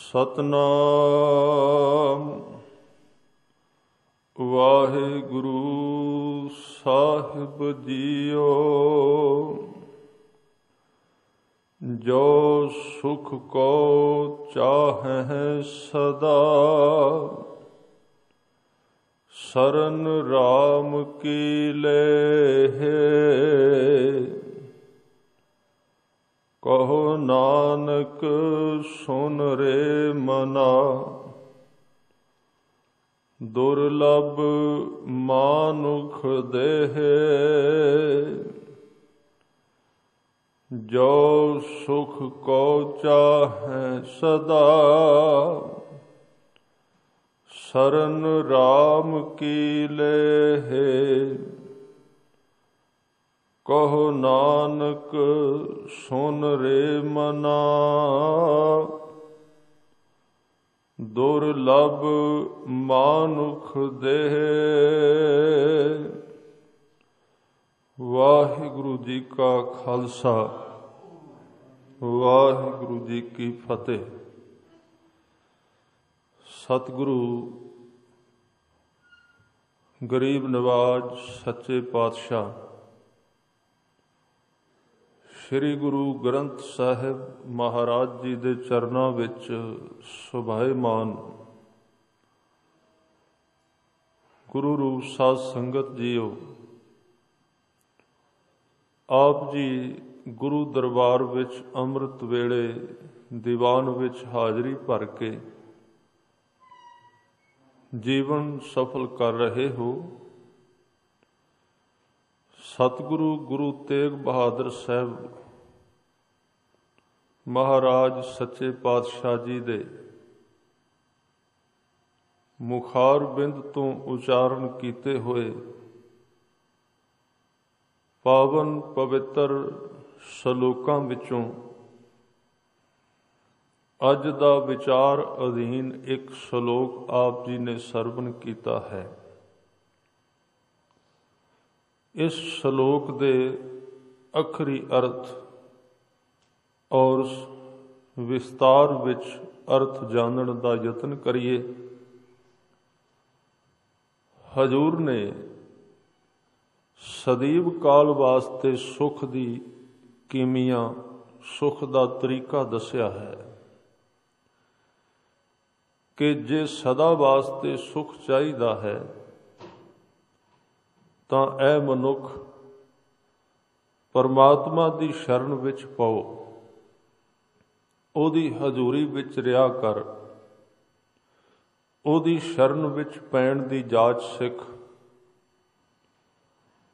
सतनाम वाहिगुरु साहिब जीओ। जो सुख को चाहै सदा शरण राम की लेहे। कहो नानक सुन रे मना दुर्लभ मानुख देहे। जो सुख को चाहै सदा शरण राम की लेहे। कहो नानक सुन रे मना दुर्लभ मानुख देहे। वाहिगुरु जी का खालसा वाहिगुरु जी की फतेह। सतगुरु गरीब नवाज सच्चे पातशाह श्री गुरु ग्रंथ साहिब महाराज जी दे चरनां विच सुभाएमान गुरु रूप साध संगत जीओ। आप जी गुरु दरबार विच अमृत वेले दीवान विच हाजरी भर के जीवन सफल कर रहे हो। सतगुरु गुरु तेग बहादुर साहब महाराज सच्चे पातशाह जी दे मुखार बिंद तो उचारण किए हुए पावन पवित्र सलोकां विचों अज दा विचार अधीन एक सलोक आप जी ने सरवण किया है। इस सलोक दे अखरी अर्थ और विस्तार विच अर्थ जानन दा यतन करिए। हजूर ने सदीव काल वास्ते सुख दी कीमिया सुख दा तरीका दस्या है कि जे सदा वास्ते सुख चाहिदा है तां ऐ मनुख परमात्मा दी शरण विच पाओ। ओदी हजूरी विच रिहा कर, ओदी शरण विच पैण दी जाच सिख।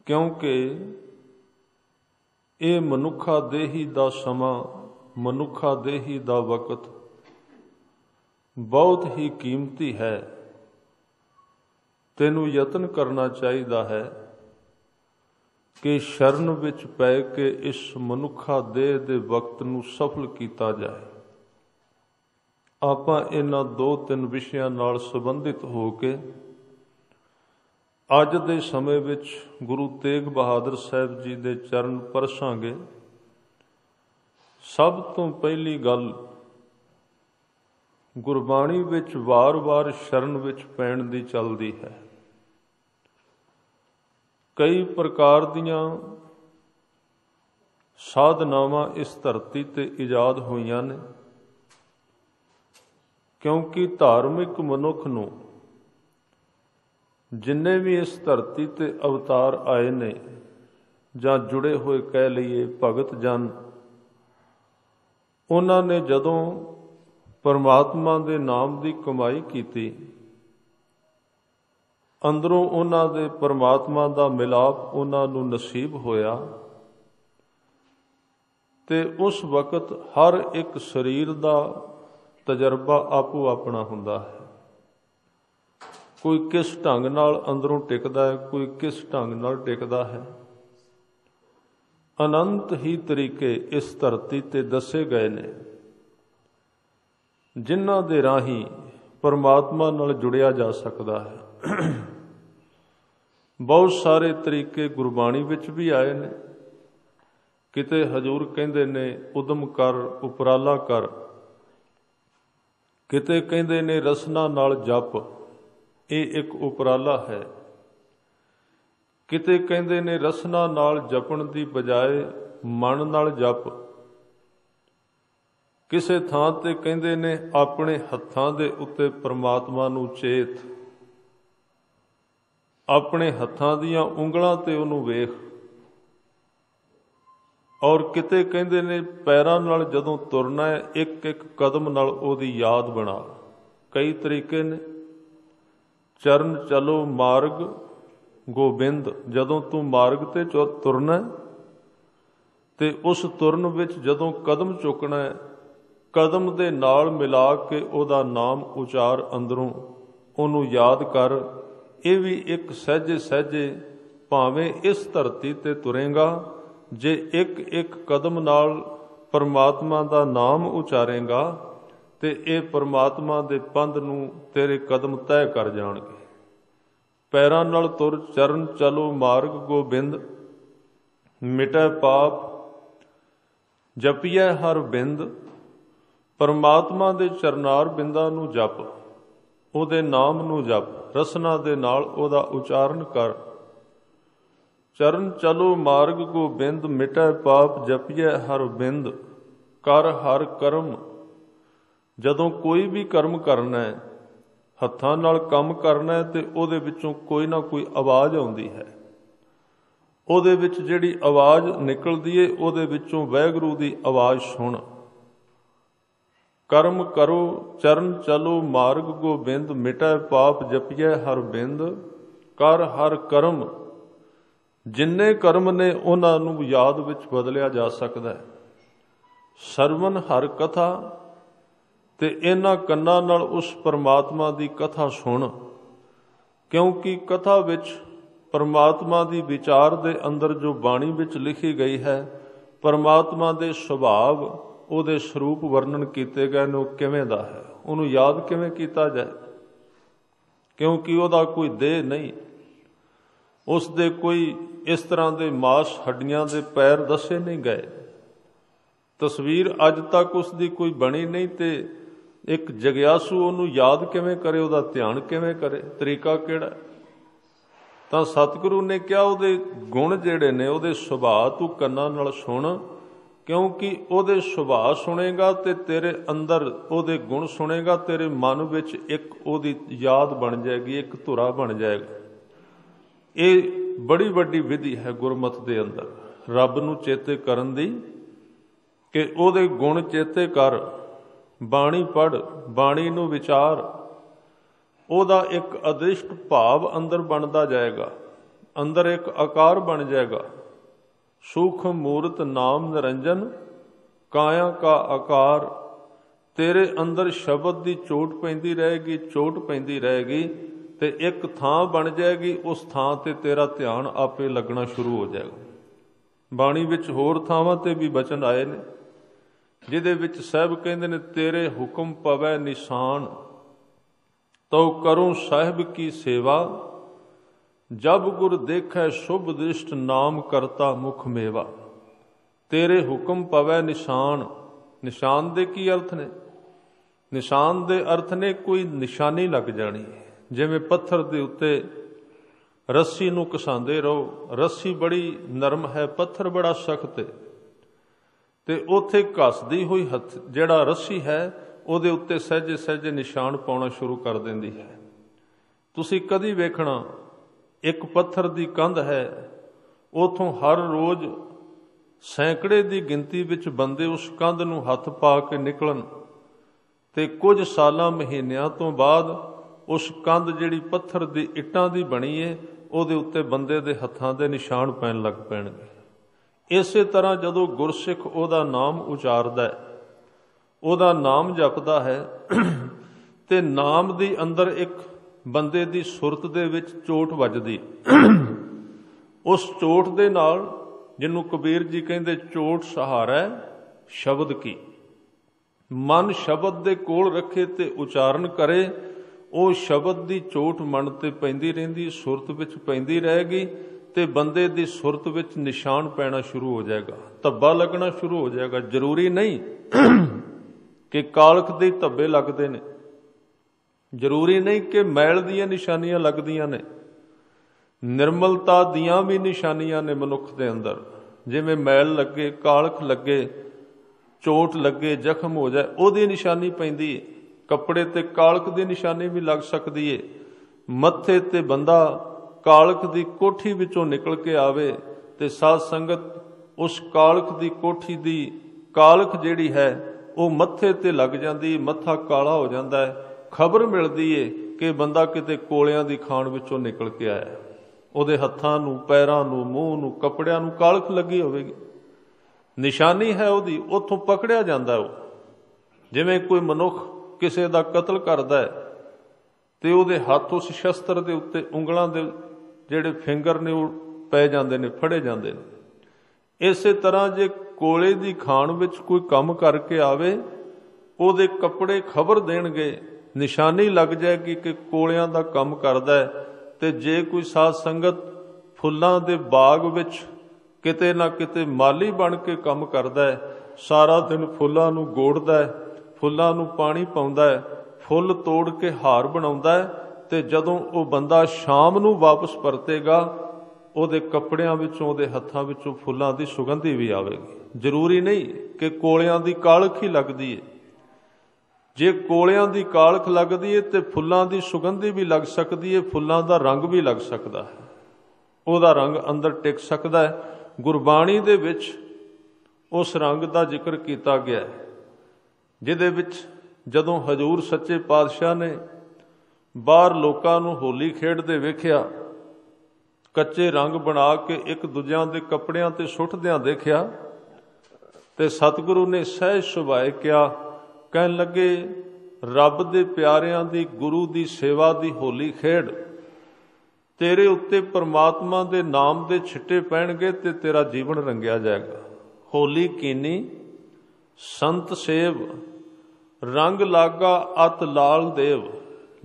क्योंकि ये मनुखा देही दा समा मनुखा देही दा वक़्त बहुत ही कीमती है। तैनूं यतन करना चाहिदा है कि शरण विच पै के इस मनुखा देह दे वक्त नूं सफल कीता जाए। आपां इन्हां दो तीन विषयां नाल संबंधित हो के अज दे समय विच गुरु तेग बहादुर साहब जी दे चरण परसांगे। सब तो पहली गल गुरबाणी विच वार-वार शरण विच पैण दी चलदी है। कई प्रकार दीआं साधनावां इस धरती ते इजाद होईयां ने, क्योंकि धार्मिक मनुख नूं जिन्ने भी इस धरती ते अवतार आए ने जां जुड़े हुए कह लईए भगत जन, उन्हां ने जदों परमात्मा दे नाम दी कमाई कीती, अंदरों उन्हां दे परमात्मा दा मिलाप उन्हां नूं नसीब होया ते उस वक़्त हर एक शरीर दा तजर्बा आपो अपना हुंदा है। कोई किस ढंग नाल अंदरों टिकदा है, कोई किस ढंग नाल टिकदा है। अनंत ही तरीके इस धरती ते दसे गए ने जिन्हां दे राही परमात्मा नाल जुड़िया जा सकता है। बहुत सारे तरीके गुरबाणी विच भी आए ने। किते हजूर कहंदे ने उदम कर उपराला कर, किते कहंदे ने रसना नाल जप, ये एक उपराला है। किते कहंदे ने रसना नाल जपण दी बजाए मन नाल जप। किसे थां ते कहंदे ने अपने हत्थां दे उत्ते परमात्मा नूं चेत, अपने हत्थां दीयां ਉਂਗਲਾਂ ते ਉਹਨੂੰ ਵੇਖ। और किते कहंदे ने पैरां नाल जदों तुरना है एक एक कदम नाल ओदी याद बना। कई तरीके ने। चरण चलो मार्ग गोबिंद, जदों तू मार्ग ते तुरना ते उस तुरन विच जदों कदम चुकना है, कदम दे नाल मिला के ओदा नाम उचार, अंदरों ओनू याद कर। ये भी एक सहजे सहजे भावें इस धरती ते तुरेगा, जे एक एक कदम नाल परमात्मा दा नाम उचारेगा ते ये परमात्मा दे पंध नूं तेरे कदम तय कर जाणगे। पैरां नाल तुर चरण चलो मार्ग गोबिंद, मिटै पाप जपिए हर बिंद। परमात्मा दे चरनार बिंदां नूं जप, ਉਹਦੇ नाम नूं जप, रसना दे नाल ਉਹਦਾ उचारण कर। चरण चलो मार्ग गोबिंद, मिटै पाप जपिए हर बिंद। कर हर कर्म, ਜਦੋਂ ਕੋਈ ਵੀ ਕਰਮ ਕਰਨਾ ਹੈ, ਹੱਥਾਂ ਨਾਲ ਕੰਮ ਕਰਨਾ ਹੈ ਤੇ ਉਹਦੇ ਵਿੱਚੋਂ ਕੋਈ ਨਾ ਕੋਈ ਆਵਾਜ਼ ਆਉਂਦੀ ਹੈ। ਉਹਦੇ ਵਿੱਚ ਜਿਹੜੀ ਆਵਾਜ਼ ਨਿਕਲਦੀ ਏ, ਉਹਦੇ ਵਿੱਚੋਂ ਵਾਹਿਗੁਰੂ ਦੀ ਆਵਾਜ਼ ਸੁਣ। कर्म करो चरण चलो मार्ग गोबिंद, मिटै पाप जपिए हर बिंद। कर हर कर्म, जिन्ने कर्म ने उन्हां नूं याद विच बदलिया जा सकदा है। सरवण हर कथा, ते इन्हां कन्नां नाल उस परमात्मा दी कथा सुन, क्योंकि कथा विच परमात्मा दी विचार दे अंदर जो बाणी विच लिखी गई है, परमात्मा दे सुभाव ਉਹਦੇ ਸਰੂਪ ਵਰਣਨ ਕੀਤੇ ਗਏ ਨੇ, ਉਹ ਕਿਵੇਂ ਦਾ ਹੈ, ਉਹਨੂੰ ਯਾਦ ਕਿਵੇਂ ਕੀਤਾ ਜਾਏ, ਕਿਉਂਕਿ ਉਹਦਾ ਕੋਈ ਦੇਹ ਨਹੀਂ, ਉਸ ਦੇ ਕੋਈ ਇਸ ਤਰ੍ਹਾਂ ਦੇ ਮਾਸ ਹੱਡੀਆਂ ਦੇ ਪੈਰ ਦੱਸੇ ਨਹੀਂ ਗਏ, ਤਸਵੀਰ ਅੱਜ ਤੱਕ ਉਸ ਦੀ ਕੋਈ ਬਣੀ ਨਹੀਂ, ਤੇ ਇੱਕ ਜਗਿਆਸੂ ਉਹਨੂੰ ਯਾਦ ਕਿਵੇਂ ਕਰੇ, ਉਹਦਾ ਧਿਆਨ ਕਿਵੇਂ ਕਰੇ, ਤਰੀਕਾ ਕਿਹੜਾ? ਤਾਂ ਸਤਿਗੁਰੂ ਨੇ ਕਿਹਾ ਉਹਦੇ ਗੁਣ ਜਿਹੜੇ ਨੇ, ਉਹਦੇ ਸੁਭਾਅ ਤੂੰ ਕੰਨਾਂ ਨਾਲ ਸੁਣ, क्योंकि ਉਹਦੇ ਸੁਭਾਅ ਸੁਣੇਗਾ ਤੇ ਤੇਰੇ ਅੰਦਰ ਉਹਦੇ ਗੁਣ ਸੁਣੇਗਾ, ਤੇਰੇ ਮਨ ਵਿੱਚ ਇੱਕ ਉਹਦੀ ਯਾਦ ਬਣ ਜਾਏਗੀ, ਇੱਕ ਧੁਰਾ ਬਣ ਜਾਏਗਾ। ਇਹ ਬੜੀ ਵੱਡੀ ਵਿਧੀ ਹੈ ਗੁਰਮਤਿ ਦੇ ਅੰਦਰ ਰੱਬ ਨੂੰ ਚੇਤੇ ਕਰਨ ਦੀ, ਕਿ ਉਹਦੇ ਗੁਣ ਚੇਤੇ ਕਰ, ਬਾਣੀ ਪੜ੍ਹ, ਬਾਣੀ ਨੂੰ ਵਿਚਾਰ, ਉਹਦਾ ਇੱਕ ਅਦ੍ਰਿਸ਼ਟ ਭਾਵ ਅੰਦਰ ਬਣਦਾ ਜਾਏਗਾ, ਅੰਦਰ ਇੱਕ ਆਕਾਰ ਬਣ ਜਾਏਗਾ। सूक्ष्म मूर्त नाम निरंजन, काया का आकार। तेरे अंदर शब्द की चोट पैंदी रहेगी, चोट पैंदी रहेगी, ते एक थां बन जाएगी, उस थां ते तेरा ध्यान आपे लगना शुरू हो जाएगा। बाणी विच होर थावां ते भी बचन आए ने, जिहदे विच साहिब कहंदे ने तेरे हुक्म पवै निशान, तो करूं साहिब की सेवा। जब गुर देखै शुभ दृष्ट, नाम करता मुख मेवा। तेरे हुक्म पवै निशान। निशान दे की अर्थ ने? निशान दे अर्थ ने कोई निशानी लग जानी, जिवें पत्थर दे उत्ते रस्सी नूं घसांदे रहो, रस्सी बड़ी नरम है, पत्थर बड़ा सख्त है, ते उत्थे घसदी हुई हथ जिहड़ा रस्सी है ਉਹਦੇ उत्ते सहजे सहजे निशान पाउणा शुरू कर दिंदी है। तुसीं कदी वेखना एक पत्थर की कंध है, उथों हर रोज़ सैकड़े की गिनती विच बंदे उस कंध नूं हथ पा के निकलन, ते कुछ सालां महीनिਆਂ तो बाद उस कंध जिहड़ी पत्थर की इट्टां की बनी है, ਉਹਦੇ उत्ते बंदे दे हत्थां दे निशान पैण लग पैणगे। इसे तरह जदों गुरसिख ਉਹਦਾ नाम उचारदा है, ਉਹਦਾ नाम जपदा है, ते नाम दी अंदर एक ਬੰਦੇ ਦੀ ਸੁਰਤ ਦੇ ਵਿੱਚ ਚੋਟ ਵੱਜਦੀ, ਉਸ ਚੋਟ ਦੇ ਨਾਲ, ਜਿਹਨੂੰ ਕਬੀਰ ਜੀ ਕਹਿੰਦੇ ਚੋਟ ਸਹਾਰਾ ਸ਼ਬਦ ਕੀ, ਮਨ ਸ਼ਬਦ ਦੇ ਕੋਲ ਰੱਖੇ ਤੇ ਉਚਾਰਨ ਕਰੇ, ਉਹ ਸ਼ਬਦ ਦੀ ਚੋਟ ਮਨ ਤੇ ਪੈਂਦੀ ਰਹਿੰਦੀ, ਸੁਰਤ ਵਿੱਚ ਪੈਂਦੀ ਰਹੇਗੀ, ਤੇ ਬੰਦੇ ਦੀ ਸੁਰਤ ਵਿੱਚ ਨਿਸ਼ਾਨ ਪੈਣਾ ਸ਼ੁਰੂ ਹੋ ਜਾਏਗਾ, ਧੱਬਾ ਲੱਗਣਾ ਸ਼ੁਰੂ ਹੋ ਜਾਏਗਾ। ਜ਼ਰੂਰੀ ਨਹੀਂ ਕਿ ਕਾਲਖ ਦੇ ਧੱਬੇ ਲੱਗਦੇ ਨੇ, ਜ਼ਰੂਰੀ ਨਹੀਂ ਕਿ ਮੈਲ ਦੀਆਂ ਨਿਸ਼ਾਨੀਆਂ ਲੱਗਦੀਆਂ ਨੇ, ਨਿਰਮਲਤਾ ਦੀਆਂ ਵੀ ਨਿਸ਼ਾਨੀਆਂ ਨੇ ਮਨੁੱਖ ਦੇ ਅੰਦਰ। ਜਿਵੇਂ ਮੈਲ ਲੱਗੇ, ਕਾਲਖ ਲੱਗੇ, ਚੋਟ ਲੱਗੇ, ਜ਼ਖਮ ਹੋ ਜਾਏ, ਉਹਦੀ ਨਿਸ਼ਾਨੀ ਪੈਂਦੀ ਹੈ। ਕੱਪੜੇ ਤੇ ਕਾਲਖ ਦੀ ਨਿਸ਼ਾਨੀ ਵੀ ਲੱਗ ਸਕਦੀ ਹੈ। ਮੱਥੇ ਤੇ ਬੰਦਾ ਕਾਲਖ ਦੀ ਕੋਠੀ ਵਿੱਚੋਂ ਨਿਕਲ ਕੇ ਆਵੇ ਤੇ ਸਾਧ ਸੰਗਤ ਉਸ ਕਾਲਖ ਦੀ ਕੋਠੀ ਦੀ ਕਾਲਖ ਜਿਹੜੀ ਹੈ ਉਹ ਮੱਥੇ ਤੇ ਲੱਗ ਜਾਂਦੀ, ਮੱਥਾ ਕਾਲਾ ਹੋ ਜਾਂਦਾ ਹੈ। ਖਬਰ ਮਿਲਦੀ ਏ ਕਿ ਬੰਦਾ ਕਿਤੇ ਕੋਲਿਆਂ ਦੀ ਖਾਣ ਵਿੱਚੋਂ ਨਿਕਲ ਕੇ ਆਇਆ। ਉਹਦੇ ਹੱਥਾਂ ਨੂੰ, ਪੈਰਾਂ ਨੂੰ, ਮੂੰਹ ਨੂੰ, ਕੱਪੜਿਆਂ ਨੂੰ ਕਾਲਖ ਲੱਗੀ ਹੋਵੇਗੀ, ਨਿਸ਼ਾਨੀ ਹੈ ਉਹਦੀ, ਉੱਥੋਂ ਪਕੜਿਆ ਜਾਂਦਾ। ਉਹ ਜਿਵੇਂ ਕੋਈ ਮਨੁੱਖ ਕਿਸੇ ਦਾ ਕਤਲ ਕਰਦਾ ਹੈ ਤੇ ਉਹਦੇ ਹੱਥ ਉਸ ਸ਼ਸਤਰ ਦੇ ਉੱਤੇ, ਉਂਗਲਾਂ ਦੇ ਜਿਹੜੇ ਫਿੰਗਰ ਨੇ ਉਹ ਪੈ ਜਾਂਦੇ ਨੇ, ਫੜੇ ਜਾਂਦੇ ਨੇ। ਇਸੇ ਤਰ੍ਹਾਂ ਜੇ ਕੋਲੇ ਦੀ ਖਾਣ ਵਿੱਚ ਕੋਈ ਕੰਮ ਕਰਕੇ ਆਵੇ, ਉਹਦੇ ਕੱਪੜੇ ਖਬਰ ਦੇਣਗੇ, ਨਿਸ਼ਾਨੀ ਲੱਗ ਜਾਏਗੀ ਕਿ ਕੋਲਿਆਂ ਦਾ ਕੰਮ ਕਰਦਾ ਹੈ। ਤੇ ਜੇ ਕੋਈ ਸਾਧ ਸੰਗਤ ਫੁੱਲਾਂ ਦੇ ਬਾਗ ਵਿੱਚ ਕਿਤੇ ਨਾ ਕਿਤੇ ਮਾਲੀ ਬਣ ਕੇ ਕੰਮ ਕਰਦਾ ਹੈ, ਸਾਰਾ ਦਿਨ ਫੁੱਲਾਂ ਨੂੰ ਗੋੜਦਾ ਹੈ, ਫੁੱਲਾਂ ਨੂੰ ਪਾਣੀ ਪਾਉਂਦਾ ਹੈ, ਫੁੱਲ ਤੋੜ ਕੇ ਹਾਰ ਬਣਾਉਂਦਾ ਹੈ, ਤੇ ਜਦੋਂ ਉਹ ਬੰਦਾ ਸ਼ਾਮ ਨੂੰ ਵਾਪਸ ਪਰਤੇਗਾ, ਉਹਦੇ ਕੱਪੜਿਆਂ ਵਿੱਚੋਂ, ਉਹਦੇ ਹੱਥਾਂ ਵਿੱਚੋਂ ਫੁੱਲਾਂ ਦੀ ਸੁਗੰਧੀ ਵੀ ਆਵੇਗੀ। ਜ਼ਰੂਰੀ ਨਹੀਂ ਕਿ ਕੋਲਿਆਂ ਦੀ ਕਾਲਖ ਹੀ ਲੱਗਦੀ ਹੈ। ਜੇ ਕੋਲਿਆਂ ਦੀ ਕਾਲਖ ਲੱਗਦੀ ਹੈ ਤੇ ਫੁੱਲਾਂ ਦੀ ਸੁਗੰਧੀ ਵੀ ਲੱਗ ਸਕਦੀ ਹੈ, ਫੁੱਲਾਂ ਦਾ ਰੰਗ ਵੀ ਲੱਗ ਸਕਦਾ ਹੈ, ਉਹਦਾ ਰੰਗ ਅੰਦਰ ਟਿਕ ਸਕਦਾ ਹੈ। ਗੁਰਬਾਣੀ ਦੇ ਵਿੱਚ ਉਸ ਰੰਗ ਦਾ ਜ਼ਿਕਰ ਕੀਤਾ ਗਿਆ ਹੈ, ਜਿਹਦੇ ਵਿੱਚ ਜਦੋਂ ਹਜ਼ੂਰ ਸੱਚੇ ਪਾਤਸ਼ਾਹ ਨੇ ਬਾਹਰ ਲੋਕਾਂ ਨੂੰ ਹੋਲੀ ਖੇਡਦੇ ਵੇਖਿਆ, ਕੱਚੇ ਰੰਗ ਬਣਾ ਕੇ ਇੱਕ ਦੂਜਿਆਂ ਦੇ ਕੱਪੜਿਆਂ ਤੇ ਸੁੱਟਦਿਆਂ ਦੇਖਿਆ, ਤੇ ਸਤਿਗੁਰੂ ਨੇ ਸਹਿਜ ਸੁਭਾਏ ਕਿਹਾ, ਕਹਿਣ ਲੱਗੇ, ਰੱਬ ਦੇ ਪਿਆਰਿਆਂ ਦੀ, ਗੁਰੂ ਦੀ ਸੇਵਾ ਦੀ ਹੋਲੀ ਖੇਡ, ਤੇਰੇ ਉੱਤੇ ਪਰਮਾਤਮਾ ਦੇ ਨਾਮ ਦੇ ਛਿੱਟੇ ਪੈਣਗੇ ਤੇ ਤੇਰਾ ਜੀਵਨ ਰੰਗਿਆ ਜਾਏਗਾ। ਹੋਲੀ ਕੀਨੀ ਸੰਤ ਸੇਵ, ਰੰਗ ਲਾਗਾ ਅਤ ਲਾਲ ਦੇਵ।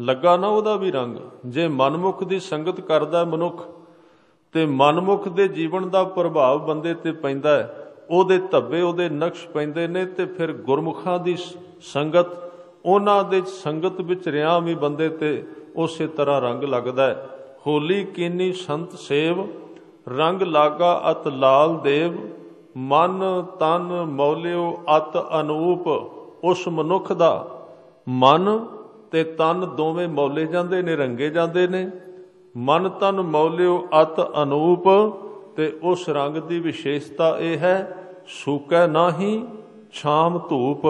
ਲੱਗਾ ਨਾ ਉਹਦਾ ਵੀ ਰੰਗ। ਜੇ ਮਨਮੁਖ ਦੀ ਸੰਗਤ ਕਰਦਾ ਮਨੁੱਖ ਤੇ ਮਨਮੁਖ ਦੇ ਜੀਵਨ ਦਾ ਪ੍ਰਭਾਵ ਬੰਦੇ ਤੇ ਪੈਂਦਾ ਹੈ, ਉਹਦੇ ਧੱਬੇ, ਉਹਦੇ ਨਕਸ਼ ਪੈਂਦੇ ਨੇ, ਤੇ ਫਿਰ ਗੁਰਮੁਖਾਂ ਦੀ ਸੰਗਤ, ਉਹਨਾਂ ਦੇ ਸੰਗਤ ਵਿੱਚ ਰਿਆਂ ਵੀ ਬੰਦੇ ਤੇ ਉਸੇ ਤਰ੍ਹਾਂ ਰੰਗ ਲੱਗਦਾ ਹੈ। ਹੋਲੀ ਕੀਨੀ ਸੰਤ ਸੇਵ, ਰੰਗ ਲਾਗਾ ਅਤ ਲਾਲ ਦੇਵ, ਮਨ ਤਨ ਮੌਲਿਓ ਅਤ ਅਨੂਪ। ਉਸ ਮਨੁੱਖ ਦਾ ਮਨ ਤੇ ਤਨ ਦੋਵੇਂ ਮੌਲੇ ਜਾਂਦੇ ਨੇ, ਰੰਗੇ ਜਾਂਦੇ ਨੇ। ਮਨ ਤਨ ਮੌਲਿਓ ਅਤ ਅਨੂਪ। ਤੇ ਉਸ ਰੰਗ ਦੀ ਵਿਸ਼ੇਸ਼ਤਾ ਇਹ ਹੈ, ਸੂਕੈ ਨਾਹੀਂ ਛਾਮ ਧੂਪ।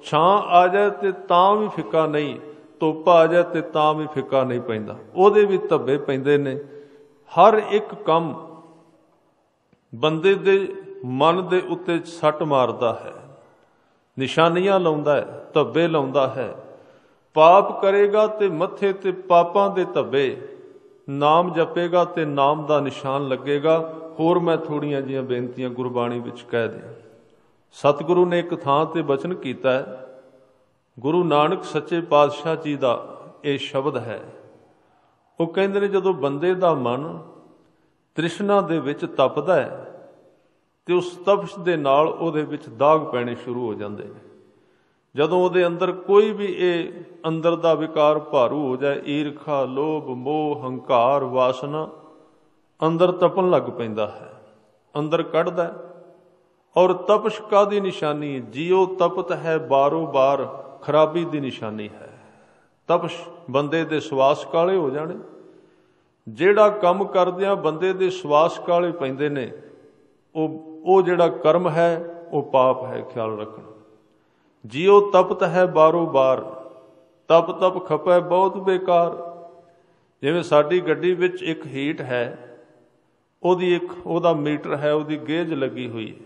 ਛਾਂ ਆ ਜਾਏ ਤੇ ਤਾਂ ਵੀ ਫਿੱਕਾ ਨਹੀਂ, ਧੁੱਪ ਆ ਜਾਏ ਤੇ ਤਾਂ ਵੀ ਫਿੱਕਾ ਨਹੀਂ ਪੈਂਦਾ, ਉਹਦੇ ਵੀ ਧੱਬੇ ਪੈਂਦੇ ਨੇ। ਹਰ ਇੱਕ ਕੰਮ ਬੰਦੇ ਦੇ ਮਨ ਦੇ ਉੱਤੇ ਸੱਟ ਮਾਰਦਾ ਹੈ, ਨਿਸ਼ਾਨੀਆਂ ਲਾਉਂਦਾ ਹੈ, ਧੱਬੇ ਲਾਉਂਦਾ ਹੈ। ਪਾਪ ਕਰੇਗਾ ਤੇ ਮੱਥੇ ਤੇ ਪਾਪਾਂ ਦੇ ਧੱਬੇ, ਨਾਮ ਜਪੇਗਾ ਤੇ ਨਾਮ ਦਾ ਨਿਸ਼ਾਨ ਲੱਗੇਗਾ। ਹੋਰ ਮੈਂ ਥੋੜੀਆਂ ਜਿਹੀਆਂ ਬੇਨਤੀਆਂ ਗੁਰਬਾਣੀ ਵਿੱਚ ਕਹਿ ਦਿਆਂ। ਸਤਿਗੁਰੂ ਨੇ ਇੱਕ ਥਾਂ ਤੇ ਬਚਨ ਕੀਤਾ ਹੈ, ਗੁਰੂ ਨਾਨਕ ਸੱਚੇ ਪਾਤਸ਼ਾਹ ਜੀ ਦਾ ਇਹ ਸ਼ਬਦ ਹੈ। ਉਹ ਕਹਿੰਦੇ ਨੇ, ਜਦੋਂ ਬੰਦੇ ਦਾ ਮਨ ਤ੍ਰਿਸ਼ਨਾ ਦੇ ਵਿੱਚ ਤਪਦਾ ਹੈ ਤੇ ਉਸ ਤਪਸ਼ ਦੇ ਨਾਲ ਉਹਦੇ ਵਿੱਚ ਦਾਗ ਪੈਣੇ ਸ਼ੁਰੂ ਹੋ ਜਾਂਦੇ ਨੇ। ਜਦੋਂ ਉਹਦੇ ਅੰਦਰ ਕੋਈ ਵੀ ਇਹ ਅੰਦਰ ਦਾ ਵਿਕਾਰ ਭਾਰੂ ਹੋ ਜਾਏ, ਈਰਖਾ, ਲੋਭ, ਮੋਹ, ਹੰਕਾਰ, ਵਾਸਨਾ, ਅੰਦਰ ਤਪਣ ਲੱਗ ਪੈਂਦਾ ਹੈ, ਅੰਦਰ ਕੱਢਦਾ। ਔਰ ਤਪਸ਼ ਕਾਹਦੀ ਨਿਸ਼ਾਨੀ? ਜੀਓ ਤਪਤ ਹੈ ਬਾਰੋ ਬਾਰ, ਖਰਾਬੀ ਦੀ ਨਿਸ਼ਾਨੀ ਹੈ। ਤਪਸ਼ ਬੰਦੇ ਦੇ ਸਵਾਸ ਕਾਲੇ ਹੋ ਜਾਣੇ। ਜਿਹੜਾ ਕੰਮ ਕਰਦਿਆਂ ਬੰਦੇ ਦੇ ਸਵਾਸ ਕਾਲੇ ਪੈਂਦੇ ਨੇ, ਉਹ ਜਿਹੜਾ ਕਰਮ ਹੈ ਉਹ ਪਾਪ ਹੈ, ਖਿਆਲ ਰੱਖਣਾ। ਜੀਓ ਤਪਤ ਹੈ ਬਾਰੋ ਬਾਰ, ਤਪ ਤਪ ਖਪੈ ਬਹੁਤ ਬੇਕਾਰ। ਜਿਵੇਂ ਸਾਡੀ ਗੱਡੀ ਵਿੱਚ ਇੱਕ ਹੀਟ ਹੈ, ਉਹਦਾ ਮੀਟਰ ਹੈ, ਉਹਦੀ ਗੇਜ ਲੱਗੀ ਹੋਈ ਹੈ।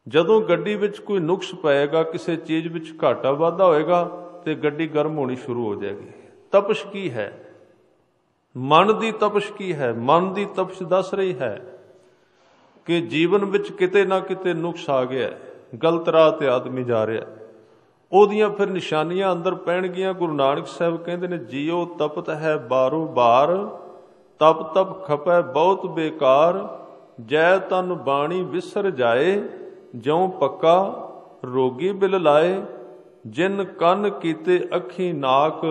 ਜਦੋਂ ਗੱਡੀ ਵਿੱਚ ਕੋਈ ਨੁਕਸ ਪਏਗਾ, ਕਿਸੇ ਚੀਜ਼ ਵਿੱਚ ਘਾਟਾ ਵਾਧਾ ਹੋਏਗਾ ਤੇ ਗੱਡੀ ਗਰਮ ਹੋਣੀ ਸ਼ੁਰੂ ਹੋ ਜਾਏਗੀ। ਤਪਸ਼ ਕੀ ਹੈ? ਮਨ ਦੀ ਤਪਸ਼ ਕੀ ਹੈ? ਮਨ ਦੀ ਤਪਸ਼ ਦੱਸ ਰਹੀ ਹੈ ਕਿ ਜੀਵਨ ਵਿੱਚ ਕਿਤੇ ਨਾ ਕਿਤੇ ਨੁਕਸ ਆ ਗਿਆ, ਗਲਤ ਰਾਹ ਤੇ ਆਦਮੀ ਜਾ ਰਿਹਾ, ਉਹਦੀਆਂ ਫਿਰ ਨਿਸ਼ਾਨੀਆਂ ਅੰਦਰ ਪੈਣਗੀਆਂ। ਗੁਰੂ ਨਾਨਕ ਸਾਹਿਬ ਕਹਿੰਦੇ ਨੇ, ਜੀਓ ਤਪਤ ਹੈ ਬਾਰੋ ਬਾਰ, ਤਪ ਤਪ ਖਪੈ ਬਹੁਤ ਬੇਕਾਰ। ਜੈ ਤਨ ਬਾਣੀ ਵਿਸਰ ਜਾਏ, ਜਿਉ ਪੱਕਾ ਰੋਗੀ ਬਿਲ ਲਾਏ। ਜਿਨ ਕੰਨ ਕੀਤੇ ਅੱਖੀ ਨਾਕ,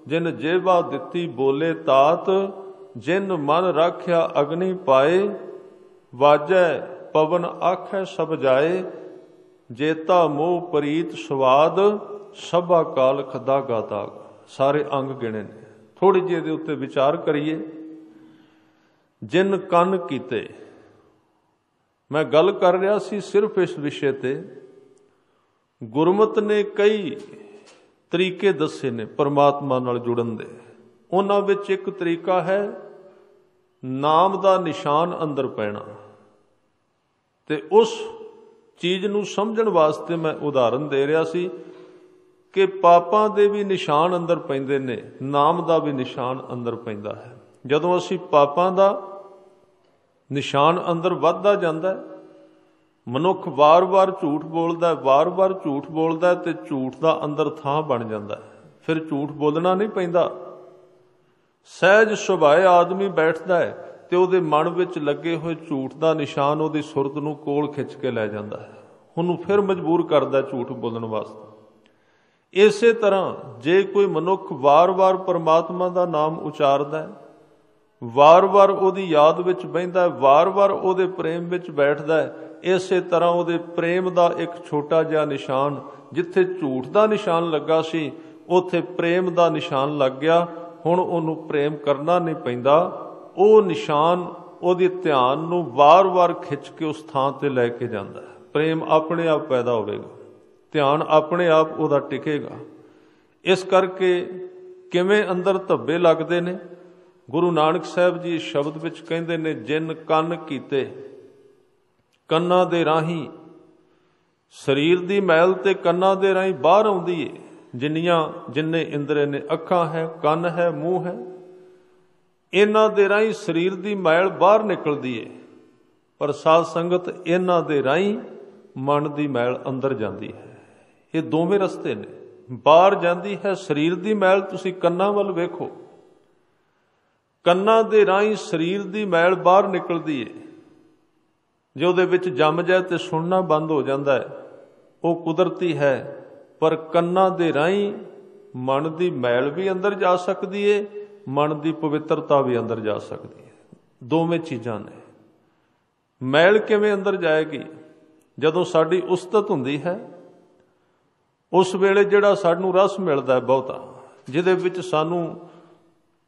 जिन जेबा दिती बोले तात, जिन मन राख्या अग्नि पाए, वाजै पवन आखै सब जाए, जेता मोह प्रीत स्वाद, सभा काल खदा गाताग। सारे अंग गिणे ने, थोड़ी जी इहदे उत्ते विचार करिए। जिन कन कीते, मैं गल कर रहा सी सिर्फ इस विषय ते। गुरमत ने कई तरीके दसे ने परमात्मा नाल जुड़न दे। उन्हां विच एक तरीका है नाम दा निशान अंदर पैना, ते उस चीज़ नूं समझण वास्ते मैं उदाहरण दे रहा सी कि पापां दे भी निशान अंदर पैंदे ने, नाम दा भी निशान अंदर पैंदा है। जदों असीं पापां दा निशान अंदर वधदा जांदा है, मनुख वार वार झूठ बोलदा, वार वार झूठ बोलदा ते झूठ दा अंदर थां बन जांदा है। फिर झूठ बोलना नहीं पैंदा। सहज सुभाए आदमी बैठदा है ते उहदे मन विच लगे होए झूठ दा निशान उहदी सुरत नूं कोल खिच के लै जांदा है, उहनूं फिर मजबूर करदा झूठ बोलण वास्ते। इसे तरह जे कोई मनुख वार वार परमात्मा दा नाम उचारदा है, वार वार उहदी याद विच बहिंदा है, वार वार उहदे प्रेम विच बैठदा है, इसे तरह उहदे प्रेम दा एक छोटा जिहा निशान, जिथे झूठ दा निशान लगा सी उत्थे प्रेम दा निशान लग गया। हुण उहनूं प्रेम करना नहीं पैंदा, ਉਹ निशान ਉਹਦੇ ਧਿਆਨ ਨੂੰ ਵਾਰ-ਵਾਰ खिच के उस ਥਾਂ ਤੇ ਲੈ ਕੇ ਜਾਂਦਾ ਹੈ। प्रेम अपने आप पैदा होवेगा, ध्यान अपने आप ਉਹਦਾ ਟਿਕੇਗਾ। इस करके किवें अंदर धब्बे लगते ने, गुरु नानक साहब जी शब्द विच कहंदे ने, जिन कन कीते, ਕੰਨਾਂ ਦੇ ਰਾਹੀਂ ਸਰੀਰ ਦੀ ਮੈਲ ਤੇ ਕੰਨਾਂ ਦੇ ਰਾਹੀਂ ਬਾਹਰ ਆਉਂਦੀ ਏ। ਜਿੰਨੇ ਇੰਦਰੇ ਨੇ, ਅੱਖਾਂ ਹੈ, ਕੰਨ ਹੈ, ਮੂੰਹ ਹੈ, ਇਹਨਾਂ ਦੇ ਰਾਹੀਂ ਸਰੀਰ ਦੀ ਮੈਲ ਬਾਹਰ ਨਿਕਲਦੀ ਏ। ਪਰ ਸਾਧ ਸੰਗਤ ਇਹਨਾਂ ਦੇ ਰਾਹੀਂ ਮਨ ਦੀ ਮੈਲ ਅੰਦਰ ਜਾਂਦੀ ਹੈ। ਇਹ ਦੋਵੇਂ ਰਸਤੇ ਨੇ। ਬਾਹਰ ਜਾਂਦੀ ਹੈ ਸਰੀਰ ਦੀ ਮੈਲ, ਤੁਸੀਂ ਕੰਨਾਂ ਵੱਲ ਵੇਖੋ, ਕੰਨਾਂ ਦੇ ਰਾਹੀਂ ਸਰੀਰ ਦੀ ਮੈਲ ਬਾਹਰ ਨਿਕਲਦੀ ਏ। ਜੇ ਉਹਦੇ ਵਿੱਚ ਜੰਮ ਜਾਏ ਤੇ ਸੁਣਨਾ ਬੰਦ ਹੋ ਜਾਂਦਾ ਹੈ, ਉਹ ਕੁਦਰਤੀ ਹੈ। ਪਰ ਕੰਨਾਂ ਦੇ ਰਾਹੀਂ ਮਨ ਦੀ ਮੈਲ ਵੀ ਅੰਦਰ ਜਾ ਸਕਦੀ ਏ, ਮਨ ਦੀ ਪਵਿੱਤਰਤਾ ਵੀ ਅੰਦਰ ਜਾ ਸਕਦੀ ਹੈ। ਦੋਵੇਂ ਚੀਜ਼ਾਂ ਨੇ। ਮੈਲ ਕਿਵੇਂ ਅੰਦਰ ਜਾਏਗੀ? ਜਦੋਂ ਸਾਡੀ ਉਸਤਤ ਹੁੰਦੀ ਹੈ, ਉਸ ਵੇਲੇ ਜਿਹੜਾ ਸਾਨੂੰ ਰਸ ਮਿਲਦਾ ਹੈ ਬਹੁਤਾ, ਜਿਹਦੇ ਵਿੱਚ ਸਾਨੂੰ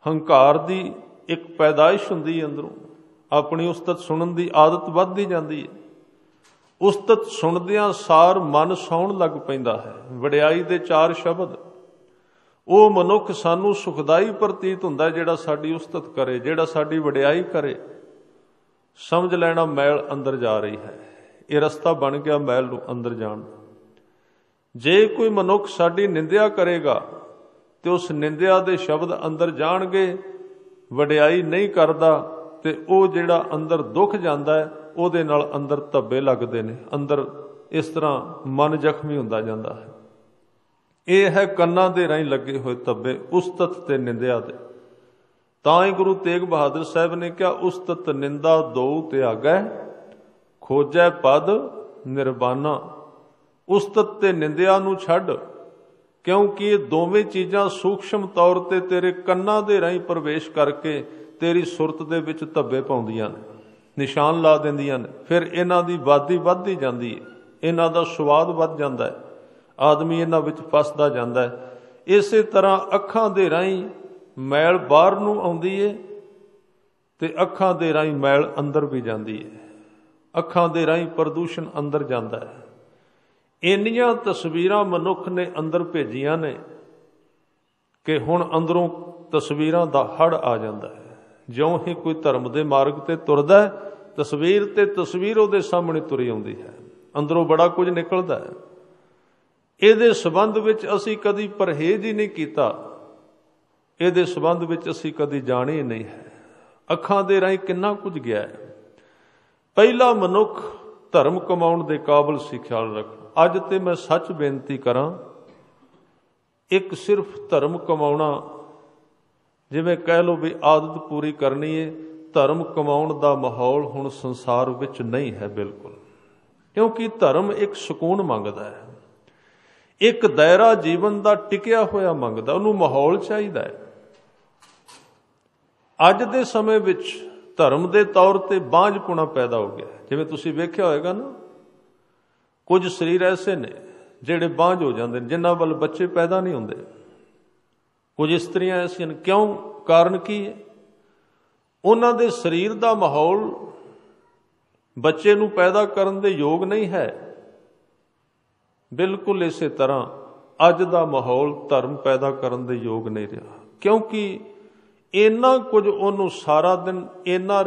ਹੰਕਾਰ ਦੀ ਇੱਕ ਪੈਦਾਇਸ਼ ਹੁੰਦੀ ਹੈ ਅੰਦਰੋਂ, ਆਪਣੀ ਉਸਤਤ ਸੁਣਨ ਦੀ ਆਦਤ ਵੱਧਦੀ ਜਾਂਦੀ ਹੈ। ਉਸਤਤ ਸੁਣਦਿਆਂ ਸਾਰ ਮਨ ਸੌਣ ਲੱਗ ਪੈਂਦਾ ਹੈ। ਵਡਿਆਈ ਦੇ 4 ਸ਼ਬਦ, ਉਹ ਮਨੁੱਖ ਸਾਨੂੰ ਸੁਖਦਾਈ ਪ੍ਰਤੀਤ ਹੁੰਦਾ ਜਿਹੜਾ ਸਾਡੀ ਉਸਤਤ ਕਰੇ, ਜਿਹੜਾ ਸਾਡੀ ਵਡਿਆਈ ਕਰੇ। ਸਮਝ ਲੈਣਾ ਮੈਲ ਅੰਦਰ ਜਾ ਰਹੀ ਹੈ। ਇਹ ਰਸਤਾ ਬਣ ਗਿਆ ਮੈਲ ਨੂੰ ਅੰਦਰ ਜਾਣ ਦਾ। ਜੇ ਕੋਈ ਮਨੁੱਖ ਸਾਡੀ ਨਿੰਦਿਆ ਕਰੇਗਾ ਤੇ ਉਸ ਨਿੰਦਿਆ ਦੇ ਸ਼ਬਦ ਅੰਦਰ ਜਾਣਗੇ, ਵਡਿਆਈ ਨਹੀਂ ਕਰਦਾ ਤੇ ਉਹ ਜਿਹੜਾ ਅੰਦਰ ਦੁੱਖ ਜਾਂਦਾ ਹੈ, ਉਹਦੇ ਨਾਲ ਅੰਦਰ ਧੱਬੇ ਲੱਗਦੇ ਨੇ, ਅੰਦਰ ਇਸ ਤਰ੍ਹਾਂ ਮਨ ਜ਼ਖਮੀ ਹੁੰਦਾ ਜਾਂਦਾ ਹੈ। ਇਹ ਹੈ ਕੰਨਾਂ ਦੇ ਰਾਹੀਂ ਲੱਗੇ ਹੋਏ ਧੱਬੇ, ਉਸਤਤ ਤੇ ਨਿੰਦਿਆ ਦੇ। ਤਾਂ ਹੀ ਗੁਰੂ ਤੇਗ ਬਹਾਦਰ ਸਾਹਿਬ ਨੇ ਕਿਹਾ, ਉਸਤਤ ਨਿੰਦਾ ਦੋ ਤਿਆਗੈ, ਖੋਜੈ ਪਦ ਨਿਰਬਾਨਾ। ਉਸਤਤ ਤੇ ਨਿੰਦਿਆ ਨੂੰ ਛੱਡ, ਕਿਉਂਕਿ ਇਹ ਦੋਵੇਂ ਚੀਜ਼ਾਂ ਸੂਖਸ਼ਮ ਤੌਰ ਤੇ ਤੇਰੇ ਕੰਨਾਂ ਦੇ ਰਾਹੀਂ ਪ੍ਰਵੇਸ਼ ਕਰਕੇ ਤੇਰੀ ਸੁਰਤ ਦੇ ਵਿੱਚ ਧੱਬੇ ਪਾਉਂਦੀਆਂ ਨੇ, ਨਿਸ਼ਾਨ ਲਾ ਦਿੰਦੀਆਂ ਨੇ। ਫਿਰ ਇਹਨਾਂ ਦੀ ਵਾਦੀ ਵੱਧਦੀ ਜਾਂਦੀ ਹੈ, ਇਹਨਾਂ ਦਾ ਸਵਾਦ ਵੱਧ ਜਾਂਦਾ ਹੈ, ਆਦਮੀ ਇਹਨਾਂ ਵਿੱਚ ਫਸਦਾ ਜਾਂਦਾ ਹੈ। ਇਸੇ ਤਰ੍ਹਾਂ ਅੱਖਾਂ ਦੇ ਰਾਹੀਂ ਮੈਲ ਬਾਹਰ ਨੂੰ ਆਉਂਦੀ ਹੈ ਤੇ ਅੱਖਾਂ ਦੇ ਰਾਹੀਂ ਮੈਲ ਅੰਦਰ ਵੀ ਜਾਂਦੀ ਹੈ। ਅੱਖਾਂ ਦੇ ਰਾਹੀਂ ਪ੍ਰਦੂਸ਼ਣ ਅੰਦਰ ਜਾਂਦਾ ਹੈ। ਇੰਨੀਆਂ ਤਸਵੀਰਾਂ ਮਨੁੱਖ ਨੇ ਅੰਦਰ ਭੇਜੀਆਂ ਨੇ ਕਿ ਹੁਣ ਅੰਦਰੋਂ ਤਸਵੀਰਾਂ ਦਾ ਹੜ੍ਹ ਆ ਜਾਂਦਾ ਹੈ। ਜਿਉਂ ਹੀ ਕੋਈ ਧਰਮ ਦੇ ਮਾਰਗ ਤੇ ਤੁਰਦਾ, ਤਸਵੀਰ ਤੇ ਤਸਵੀਰ ਉਹਦੇ ਸਾਹਮਣੇ ਤੁਰੀ ਆਉਂਦੀ ਹੈ। ਅੰਦਰੋਂ ਬੜਾ ਕੁਝ ਨਿਕਲਦਾ ਹੈ। ਇਹਦੇ ਸੰਬੰਧ ਵਿੱਚ ਅਸੀਂ ਕਦੀ ਪਰਹੇਜ਼ ਹੀ ਨਹੀਂ ਕੀਤਾ, ਇਹਦੇ ਸੰਬੰਧ ਵਿੱਚ ਅਸੀਂ ਕਦੀ ਜਾਣੇ ਹੀ ਨਹੀਂ ਹੈ। ਅੱਖਾਂ ਦੇ ਰਾਹੀਂ ਕਿੰਨਾ ਕੁਝ ਗਿਆ ਹੈ। ਪਹਿਲਾ ਮਨੁੱਖ ਧਰਮ ਕਮਾਉਣ ਦੇ ਕਾਬਲ ਸੀ, ਖਿਆਲ ਰੱਖੋ। ਅੱਜ ਤੇ ਮੈਂ ਸੱਚ ਬੇਨਤੀ ਕਰਾਂ, ਇੱਕ ਸਿਰਫ ਧਰਮ ਕਮਾਉਣਾ, ਜਿਵੇਂ ਕਹਿ ਲਓ ਵੀ ਆਦਤ ਪੂਰੀ ਕਰਨੀ ਹੈ, ਧਰਮ ਕਮਾਉਣ ਦਾ ਮਾਹੌਲ ਹੁਣ ਸੰਸਾਰ ਵਿੱਚ ਨਹੀਂ ਹੈ ਬਿਲਕੁਲ। ਕਿਉਂਕਿ ਧਰਮ ਇੱਕ ਸਕੂਨ ਮੰਗਦਾ ਹੈ, ਇੱਕ ਦਾਇਰਾ ਜੀਵਨ ਦਾ ਟਿਕਿਆ ਹੋਇਆ ਮੰਗਦਾ, ਉਹਨੂੰ ਮਾਹੌਲ ਚਾਹੀਦਾ ਹੈ। ਅੱਜ ਦੇ ਸਮੇਂ ਵਿੱਚ ਧਰਮ ਦੇ ਤੌਰ ਤੇ ਬਾਂਝਪੁਣਾ ਪੈਦਾ ਹੋ ਗਿਆ। ਜਿਵੇਂ ਤੁਸੀਂ ਵੇਖਿਆ ਹੋਏਗਾ ਨਾ, ਕੁਝ ਸਰੀਰ ਐਸੇ ਨੇ ਜਿਹੜੇ ਬਾਂਝ ਹੋ ਜਾਂਦੇ ਨੇ, ਜਿਨ੍ਹਾਂ ਵੱਲ ਬੱਚੇ ਪੈਦਾ ਨਹੀਂ ਹੁੰਦੇ। ਕੁਝ ਇਸਤਰੀਆਂ ਐਸੀਆਂ ਨੇ, ਕਿਉਂ? ਕਾਰਨ ਕੀ ਹੈ? ਉਹਨਾਂ ਦੇ ਸਰੀਰ ਦਾ ਮਾਹੌਲ ਬੱਚੇ ਨੂੰ ਪੈਦਾ ਕਰਨ ਦੇ ਯੋਗ ਨਹੀਂ ਹੈ। ਬਿਲਕੁਲ ਇਸੇ ਤਰ੍ਹਾਂ ਅੱਜ ਦਾ ਮਾਹੌਲ ਧਰਮ ਪੈਦਾ ਕਰਨ ਦੇ ਯੋਗ ਨਹੀਂ ਰਿਹਾ, ਕਿਉਂਕਿ ਇੰਨਾ ਕੁਝ ਉਹਨੂੰ ਸਾਰਾ ਦਿਨ ਇੰਨਾ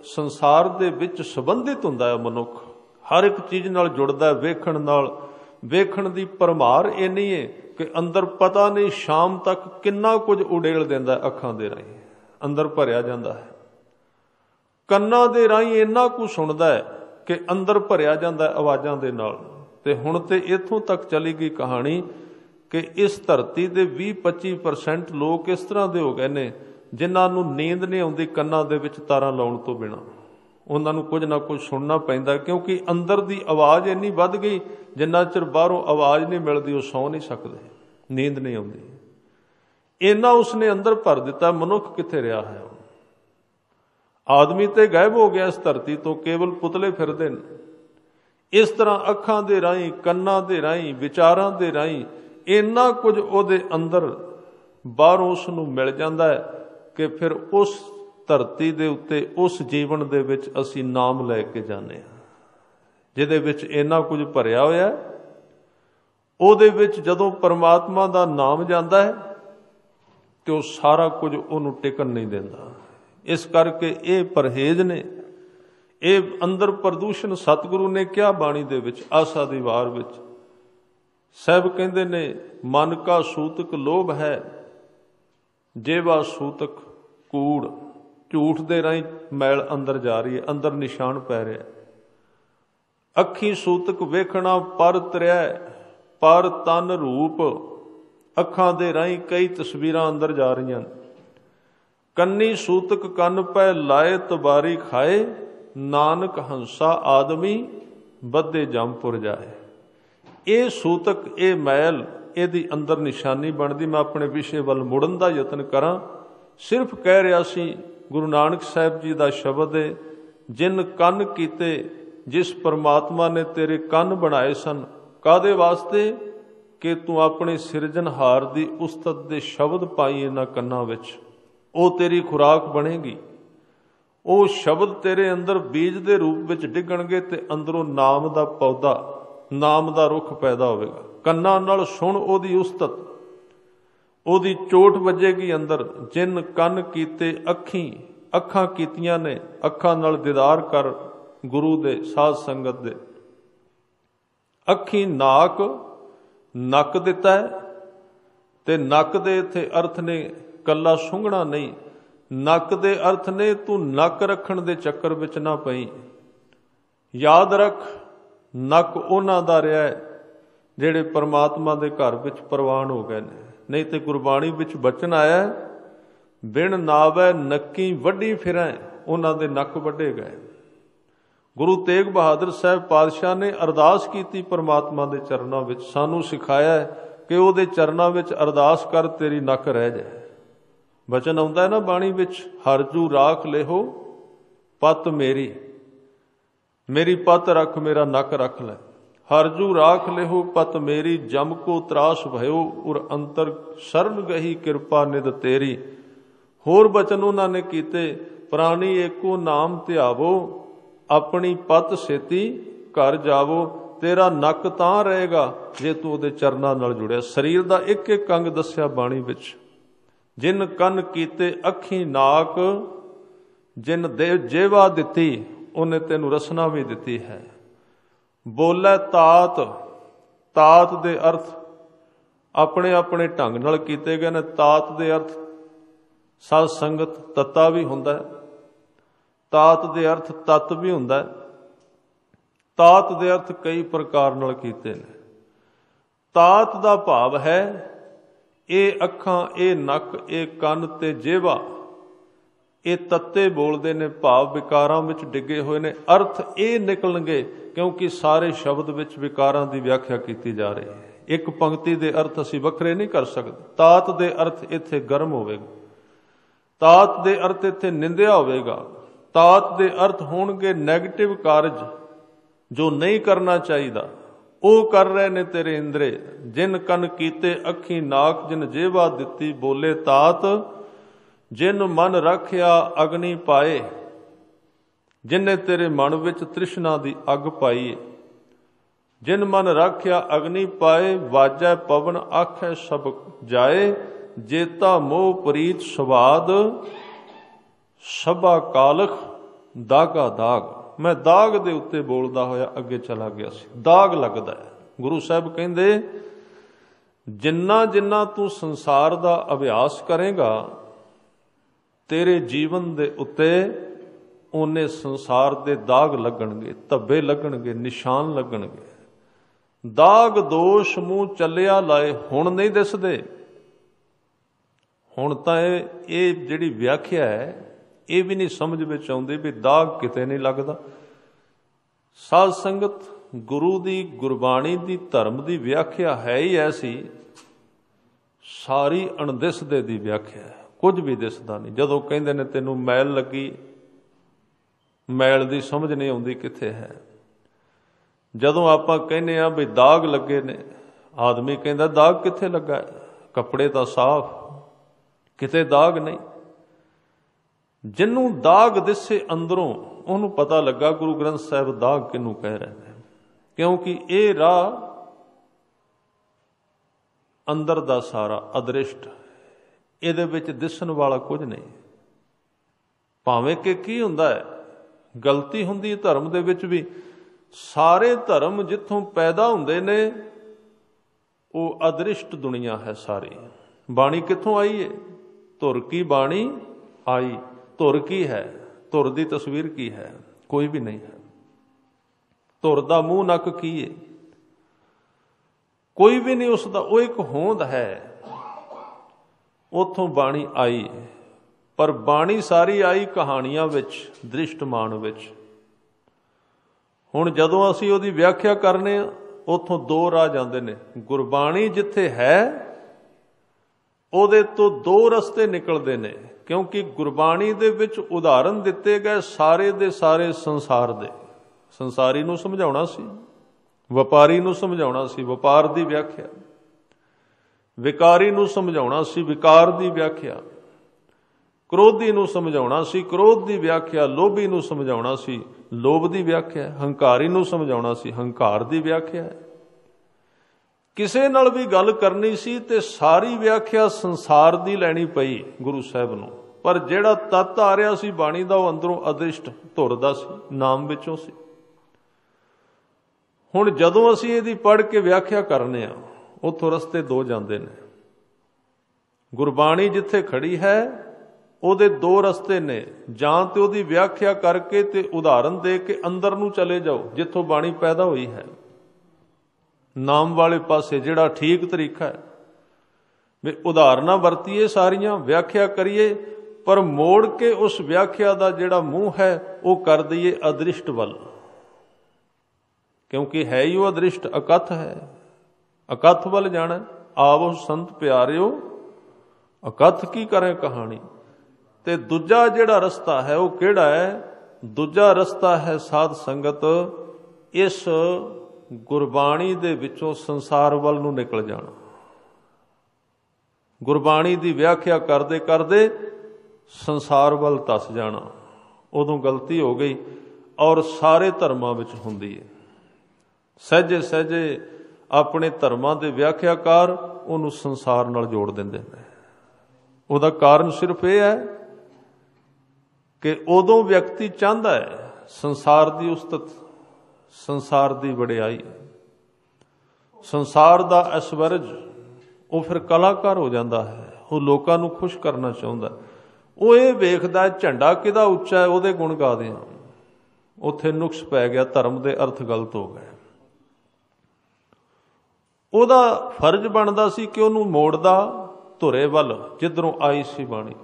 ਸੰਸਾਰ ਦੇ ਵਿੱਚ ਸੰਬੰਧਿਤ ਹੁੰਦਾ ਹੈ। ਮਨੁੱਖ ਹਰ ਇੱਕ ਚੀਜ਼ ਨਾਲ ਜੁੜਦਾ ਹੈ, ਵੇਖਣ ਨਾਲ। ਵੇਖਣ ਦੀ ਭਰਮਾਰ ਇੰਨੀ ਹੈ ਕਿ ਅੰਦਰ ਪਤਾ ਨਹੀਂ ਸ਼ਾਮ ਤੱਕ ਕਿੰਨਾ ਕੁਝ ਉਡੇਲ ਦਿੰਦਾ ਅੱਖਾਂ ਦੇ ਰਾਹੀਂ, ਅੰਦਰ ਭਰਿਆ ਜਾਂਦਾ ਹੈ। ਕੰਨਾਂ ਦੇ ਰਾਹੀਂ ਇੰਨਾ ਕੁਝ ਸੁਣਦਾ ਹੈ ਕਿ ਅੰਦਰ ਭਰਿਆ ਜਾਂਦਾ ਆਵਾਜ਼ਾਂ ਦੇ ਨਾਲ। ਤੇ ਹੁਣ ਤੇ ਇੱਥੋਂ ਤੱਕ ਚਲੀ ਗਈ ਕਹਾਣੀ ਕਿ ਇਸ ਧਰਤੀ ਦੇ 20-25% ਲੋਕ ਇਸ ਤਰ੍ਹਾਂ ਦੇ ਹੋ ਗਏ ਨੇ ਜਿਨ੍ਹਾਂ ਨੂੰ ਨੀਂਦ ਨਹੀਂ ਆਉਂਦੀ ਕੰਨਾਂ ਦੇ ਵਿੱਚ ਤਾਰਾਂ ਲਾਉਣ ਤੋਂ ਬਿਨਾਂ। ਉਹਨਾਂ ਨੂੰ ਕੁਝ ਨਾ ਕੁਝ ਸੁਣਨਾ ਪੈਂਦਾ, ਕਿਉਂਕਿ ਅੰਦਰ ਦੀ ਆਵਾਜ਼ ਇੰਨੀ ਵੱਧ ਗਈ, ਜਿੰਨਾ ਚਿਰ ਬਾਹਰੋਂ ਆਵਾਜ਼ ਨਹੀਂ ਮਿਲਦੀ ਉਹ ਸੌਂ ਨਹੀਂ ਸਕਦੇ, ਨੀਂਦ ਨਹੀਂ ਆਉਂਦੀ। ਇੰਨਾ ਉਸਨੇ ਅੰਦਰ ਭਰ ਦਿੱਤਾ, ਮਨੁੱਖ ਕਿੱਥੇ ਰਿਹਾ ਹੈ? ਆਦਮੀ ਤੇ ਗਾਇਬ ਹੋ ਗਿਆ ਇਸ ਧਰਤੀ ਤੋਂ, ਕੇਵਲ ਪੁਤਲੇ ਫਿਰਦੇ ਨੇ। ਇਸ ਤਰ੍ਹਾਂ ਅੱਖਾਂ ਦੇ ਰਾਹੀਂ, ਕੰਨਾਂ ਦੇ ਰਾਹੀਂ, ਵਿਚਾਰਾਂ ਦੇ ਰਾਹੀਂ ਇੰਨਾ ਕੁਝ ਉਹਦੇ ਅੰਦਰ ਬਾਹਰੋਂ ਉਸ ਨੂੰ ਮਿਲ ਜਾਂਦਾ ਹੈ ਕਿ ਫਿਰ ਉਸ ਧਰਤੀ ਦੇ ਉੱਤੇ, ਉਸ ਜੀਵਨ ਦੇ ਵਿੱਚ ਅਸੀਂ ਨਾਮ ਲੈ ਕੇ ਜਾਂਦੇ ਹਾਂ, ਜਿਹਦੇ ਵਿੱਚ ਇੰਨਾ ਕੁਝ ਭਰਿਆ ਹੋਇਆ। ਉਹਦੇ ਵਿੱਚ ਜਦੋਂ ਪਰਮਾਤਮਾ ਦਾ ਨਾਮ ਜਾਂਦਾ ਹੈ ਤੇ ਉਹ ਸਾਰਾ ਕੁਝ ਉਹਨੂੰ ਟਿਕਣ ਨਹੀਂ ਦਿੰਦਾ। ਇਸ ਕਰਕੇ ਇਹ ਪਰਹੇਜ਼ ਨੇ, ਇਹ ਅੰਦਰ ਪ੍ਰਦੂਸ਼ਣ ਸਤਿਗੁਰੂ ਨੇ ਕਿਹਾ ਬਾਣੀ ਦੇ ਵਿੱਚ, ਆਸਾ ਦੀ ਵਾਰ ਵਿੱਚ ਸਾਹਿਬ ਕਹਿੰਦੇ ਨੇ, ਮਨ ਕਾ ਸੂਤਕ ਲੋਭ ਹੈ, ਜੇਵਾ ਸੂਤਕ ਕੂੜ। ਝੂਠ ਦੇ ਰਾਹੀਂ ਮੈਲ ਅੰਦਰ ਜਾ ਰਹੀ ਹੈ, ਅੰਦਰ ਨਿਸ਼ਾਨ ਪੈ ਰਿਹਾ। ਅੱਖੀ ਸੂਤਕ ਵੇਖਣਾ ਪਰ ਤਰਿਆ, ਪਰ ਤਨ ਰੂਪ। ਅੱਖਾਂ ਦੇ ਰਾਹੀਂ ਕਈ ਤਸਵੀਰਾਂ ਅੰਦਰ ਜਾ ਰਹੀਆਂ। ਕੰਨੀ ਸੂਤਕ ਕੰਨ ਪੈ ਲਾਏ ਤਬਾਰੀ ਖਾਏ, ਨਾਨਕ ਹੰਸਾ ਆਦਮੀ ਬੱਧੇ ਜੰਮਪੁਰ ਜਾਏ। ਇਹ ਸੂਤਕ, ਇਹ ਮੈਲ, ਇਹਦੀ ਅੰਦਰ ਨਿਸ਼ਾਨੀ ਬਣਦੀ। ਮੈਂ ਆਪਣੇ ਵਿਸ਼ੇ ਵੱਲ ਮੁੜਨ ਦਾ ਯਤਨ ਕਰਾਂ। ਸਿਰਫ ਕਹਿ ਰਿਹਾ ਸੀ, ਗੁਰੂ ਨਾਨਕ ਸਾਹਿਬ ਜੀ ਦਾ ਸ਼ਬਦ ਹੈ, ਜਿਨ ਕੰਨ ਕੀਤੇ, ਜਿਸ ਪਰਮਾਤਮਾ ਨੇ ਤੇਰੇ ਕੰਨ ਬਣਾਏ ਸਨ, ਕਾਹਦੇ ਵਾਸਤੇ? ਕਿ ਤੂੰ ਆਪਣੇ ਸਿਰਜਣਹਾਰ ਦੀ ਉਸਤਤ ਦੇ ਸ਼ਬਦ ਪਾਈ ਇਹਨਾਂ ਕੰਨਾਂ ਵਿੱਚ, ਉਹ ਤੇਰੀ ਖੁਰਾਕ ਬਣੇਗੀ। ਉਹ ਸ਼ਬਦ ਤੇਰੇ ਅੰਦਰ ਬੀਜ ਦੇ ਰੂਪ ਵਿੱਚ ਡਿੱਗਣਗੇ ਤੇ ਅੰਦਰੋਂ ਨਾਮ ਦਾ ਪੌਦਾ, ਨਾਮ ਦਾ ਰੁੱਖ ਪੈਦਾ ਹੋਵੇਗਾ। ਕੰਨਾਂ ਨਾਲ ਸੁਣ ਉਹਦੀ ਉਸਤਤ, ਉਹਦੀ ਚੋਟ ਵੱਜੇਗੀ ਅੰਦਰ। ਜਿਨ ਕੰਨ ਕੀਤੇ ਅੱਖੀਂ, ਅੱਖਾਂ ਕੀਤੀਆਂ ਨੇ, ਅੱਖਾਂ ਨਾਲ ਦੀਦਾਰ ਕਰ ਗੁਰੂ ਦੇ, ਸਾਧ ਸੰਗਤ ਦੇ। ਅੱਖੀਂ ਨਾਕ, ਨੱਕ ਦਿੱਤਾ ਹੈ, ਤੇ ਨੱਕ ਦੇ ਇੱਥੇ ਅਰਥ ਨੇ ਕੱਲਾ ਸੁੰਘਣਾ ਨਹੀਂ, ਨੱਕ ਦੇ ਅਰਥ ਨੇ ਤੂੰ ਨੱਕ ਰੱਖਣ ਦੇ ਚੱਕਰ ਵਿੱਚ ਨਾ ਪਈ। ਯਾਦ ਰੱਖ, ਨੱਕ ਉਹਨਾਂ ਦਾ ਰਿਹਾ ਜਿਹੜੇ ਪਰਮਾਤਮਾ ਦੇ ਘਰ ਵਿੱਚ ਪ੍ਰਵਾਨ ਹੋ ਗਏ ਨੇ। ਨਹੀਂ ਤੇ ਗੁਰਬਾਣੀ ਵਿੱਚ ਬਚਨ ਆਇਆ, ਬਿਨ ਨਾਵੈ ਨੱਕੀ ਵੱਢੀ ਫਿਰੈ, ਉਹਨਾਂ ਦੇ ਨੱਕ ਵੱਢੇ ਗਏ। ਗੁਰੂ ਤੇਗ ਬਹਾਦਰ ਸਾਹਿਬ ਪਾਤਸ਼ਾਹ ਨੇ ਅਰਦਾਸ ਕੀਤੀ ਪਰਮਾਤਮਾ ਦੇ ਚਰਨਾਂ ਵਿੱਚ, ਸਾਨੂੰ ਸਿਖਾਇਆ ਕਿ ਉਹਦੇ ਚਰਨਾਂ ਵਿੱਚ ਅਰਦਾਸ ਕਰ ਤੇਰੀ ਨੱਕ ਰਹਿ ਜਾਏ। ਬਚਨ ਆਉਂਦਾ ਹੈ ਨਾ ਬਾਣੀ ਵਿੱਚ, ਹਰਜੂ ਰਾਖ ਲਿਹੋ ਪਤ ਮੇਰੀ, ਮੇਰੀ ਪਤ ਰੱਖ, ਮੇਰਾ ਨੱਕ ਰੱਖ ਲੈ। ਹਰਜੂ ਰਾਖ ਲਿਹੋ ਪਤ ਮੇਰੀ, ਜਮ ਕੋ ਤਰਾਸ ਭਇਓ ਉਰ ਅੰਤਰ ਸ਼ਰਨ ਗਹੀ ਕਿਰਪਾ ਨਿਧ ਤੇਰੀ। ਹੋਰ ਬਚਨ ਉਹਨਾਂ ਨੇ ਕੀਤੇ, ਪ੍ਰਾਣੀ ਏਕੋ ਨਾਮ ਧਿਆਵੋ, ਆਪਣੀ ਪਤ ਸੇਤੀ ਘਰ ਜਾਵੋ। ਤੇਰਾ ਨੱਕ ਤਾਂ ਰਹੇਗਾ ਜੇ ਤੂੰ ਉਹਦੇ ਚਰਨਾਂ ਨਾਲ ਜੁੜਿਆ। ਸਰੀਰ ਦਾ ਇੱਕ ਇੱਕ ਅੰਗ ਦੱਸਿਆ ਬਾਣੀ ਵਿੱਚ। ਜਿਨ ਕੰਨ ਕੀਤੇ ਅੱਖੀਂ ਨਾਕ, ਜਿਨ ਦੇ ਜੇਵਾ ਦਿੱਤੀ, ਉਹਨੇ ਤੈਨੂੰ ਰਸਨਾ ਵੀ ਦਿੱਤੀ ਹੈ। ਬੋਲੇ ਤਾਤ, ਤਾਤ ਦੇ ਅਰਥ ਆਪਣੇ ਆਪਣੇ ਢੰਗ ਨਾਲ ਕੀਤੇ ਗਏ ਨੇ। ਤਾਤ ਦੇ ਅਰਥ ਸਾਧ ਸੰਗਤ, ਤੱਤਾ ਵੀ ਹੁੰਦਾ ਹੈ। ਤਾਤ ਦੇ ਅਰਥ ਤਤ ਵੀ ਹੁੰਦਾ ਹੈ। ਤਾਤ ਦੇ ਅਰਥ ਕਈ ਪ੍ਰਕਾਰ ਨਾਲ ਕੀਤੇ ਨੇ। ਤਾਤ ਦਾ ਭਾਵ ਹੈ ਇਹ ਅੱਖਾਂ, ਇਹ ਨੱਕ, ਇਹ ਕੰਨ ਤੇ ਜੇਵਾ, ਇਹ ਤੱਤੇ ਬੋਲਦੇ ਨੇ, ਭਾਵ ਵਿਕਾਰਾਂ ਵਿੱਚ ਡਿੱਗੇ ਹੋਏ ਨੇ। ਅਰਥ ਇਹ ਨਿਕਲਣਗੇ ਕਿਉਂਕਿ ਸਾਰੇ ਸ਼ਬਦ ਵਿੱਚ ਵਿਕਾਰਾਂ ਦੀ ਵਿਆਖਿਆ ਕੀਤੀ ਜਾ ਰਹੀ ਹੈ। एक पंक्ति के अर्थ असीं वखरे नहीं कर सकते। तात दे अर्थ इत्थे गर्म होवेगा, तात दे अर्थ इत्थे निंदिया होवेगा, तात दे अर्थ होणगे नैगेटिव कारज जो नहीं करना चाहिए ਉਹ कर रहे ने तेरे इंद्रे। जिन कन कीते अखी नाक जिन जेवा दिती, बोले तात जिन मन रखिया अग्नि पाए। जिन्हें तेरे मन विच तृष्णा दी अग पाई, जिन मन रखिया अग्नि पाए। वाजै पवन आखै सब जाए, जेता मोह प्रीत स्वाद। सभा कालख दागा दाग। मैं दाग दे उत्ते बोलदा होया अगे चला गया सी। दाग लगदा है। गुरु साहब कहंदे जिन्ना जिन्ना तू संसार दा अभ्यास करेगा तेरे जीवन दे उत्ते ओने संसार दे दाग लगणगे, धब्बे लगणगे, निशान लगणगे। दाग दोष मूँह चलिया लाए हुण नहीं दिसदे। हुण तां ये जिहड़ी व्याख्या है ये भी नहीं समझ में आउंदी भी दाग किते नहीं लगता। साध संगत गुरु दी गुरबाणी दी धर्म दी व्याख्या है ही ऐसी, सारी अणदिसदे दी व्याख्या है, कुछ भी दिसदा नहीं। जदों कहंदे ने तैनूं मैल लगी, मैल दी समझ नहीं आउंदी किथे है। जदों आपां कहने आ भी दाग लगे ने, आदमी कहंदा दाग किथे लगा है, कपड़े तां साफ, किते दाग नहीं। जिन्हों दाग दिसे अंदरों उन्होंने पता लगा गुरु ग्रंथ साहब दाग किनू कह रहे हैं, क्योंकि ये राह अंदर दा सारा अदृष्ट, इहदे विच दिसन वाला कुछ नहीं। भावें कि की हुंदा है, गलती हुंदी है धर्म दे विच भी। सारे धर्म जिथों पैदा हुंदे ने वो अदृष्ट दुनिया है सारी। बाणी किथों आई है? धुर की बाणी आई। धुर की है? धुर की तस्वीर की है? कोई भी नहीं है। धुर का मूँह नक की है? कोई भी नहीं उसका। वो एक होंद है, उथों बाणी आई। पर बाणी सारी आई कहानियां विच, दृष्टमान विच। हुण जदों असीं उहदी व्याख्या करने उथों दो राह जांदे ने। गुरबाणी जिथे है उहदे तो दो रस्ते निकलदे ने, क्योंकि गुरबाणी दे विच उदाहरण दिते गए सारे दे सारे संसार दे। संसारी नूं समझाउणा सी, वपारी नूं समझाउणा सी वपार दी व्याख्या, विकारी नूं समझाउणा सी विकार दी व्याख्या, क्रोधी नूं समझाउणा सी क्रोध दी व्याख्या, लोभी नूं समझाउणा सी लोभ दी व्याख्या, हंकारी नूं समझाउणा सी हंकार दी व्याख्या। किसे नाल भी गल करनी सी ते सारी व्याख्या संसार दी लैनी पई गुरु साहब नूं। पर जिहड़ा तत्त आ रहा सी बाणी दा ओह अंदरों अदृष्ट धुर दा सी, नाम विचों सी। हुण जदों असीं इहदी पढ़ के व्याख्या करने आ उत्थों रस्ते दो जांदे ने। गुरबाणी जिथे खड़ी है ਉਹਦੇ दो रस्ते ने, जां ते ਉਹਦੀ व्याख्या करके ते उदाहरण दे के अंदर नूं चले जाओ जिथों बाणी पैदा हुई है। नाम वाले पासे जिहड़ा ठीक तरीका है भी उदाहरणां वरतीए, सारियां व्याख्या करिए, पर मोड़ के उस व्याख्या का जिहड़ा मूँह है वो कर दईए अदृष्ट वल, क्योंकि है ही वो अदृष्ट, अकथ है। अकथ वल जाना। आवो संत प्यारिओ अकथ की करें कहानी। ते दूजा जिहड़ा रस्ता है वो किहड़ा है? दूजा रस्ता है साध संगत इस गुरबाणी दे विचों संसार वल नूं निकल जाना। गुरबाणी दी व्याख्या करदे करदे संसार वल धस जाना। उदों गलती हो गई और सारे धर्मां विच हुंदी है। सहजे सहजे अपने धर्मां दे व्याख्याकार उहनूं संसार नाल जोड़ दिंदे ने। उहदा कारण सिर्फ यह है कि उदों व्यक्ति चाहता है संसार की उस्तत, संसार की वडियाई, संसार का ऐश्वर्य, वो फिर कलाकार हो जाता है। वो लोगों को खुश करना चाहता है। वो ये वेखदा झंडा किहदा उच्चा है उहदे गुण गा दे। उत्थे नुक्स पै गया, धर्म के अर्थ गलत हो गए। ਉਹਦਾ फर्ज बनता सी कि ਉਹਨੂੰ ਮੋੜਦਾ ਧੁਰੇ ਵੱਲ ਜਿੱਧਰੋਂ आई सी बाणी।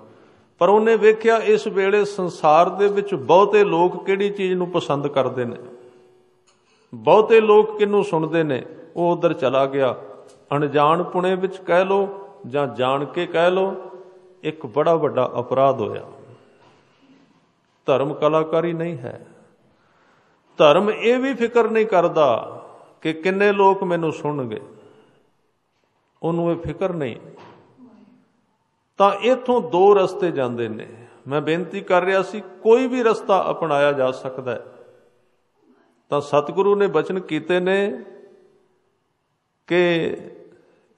पर ਉਹਨੇ ਵੇਖਿਆ इस वेले संसार ਦੇ ਵਿੱਚ ਬਹੁਤੇ लोग ਕਿਹੜੀ चीज़ ਨੂੰ पसंद करते हैं, बहुते लोग किनू सुनते हैं। वो उधर चला गया अणजाणपुणे विच कह लो जां जान के कह लो, एक बड़ा वड्डा अपराध होया। धर्म कलाकारी नहीं है। धर्म ये भी फिक्र नहीं करता कि किन्ने लोग मैनू सुनणगे, उन्होंने ये फिक्र नहीं। तो इथों दो रस्ते जाते ने। मैं बेनती कर रहा सी, कोई भी रस्ता अपनाया जा सकता है। तो सतगुरु ने बचन कीते ने कि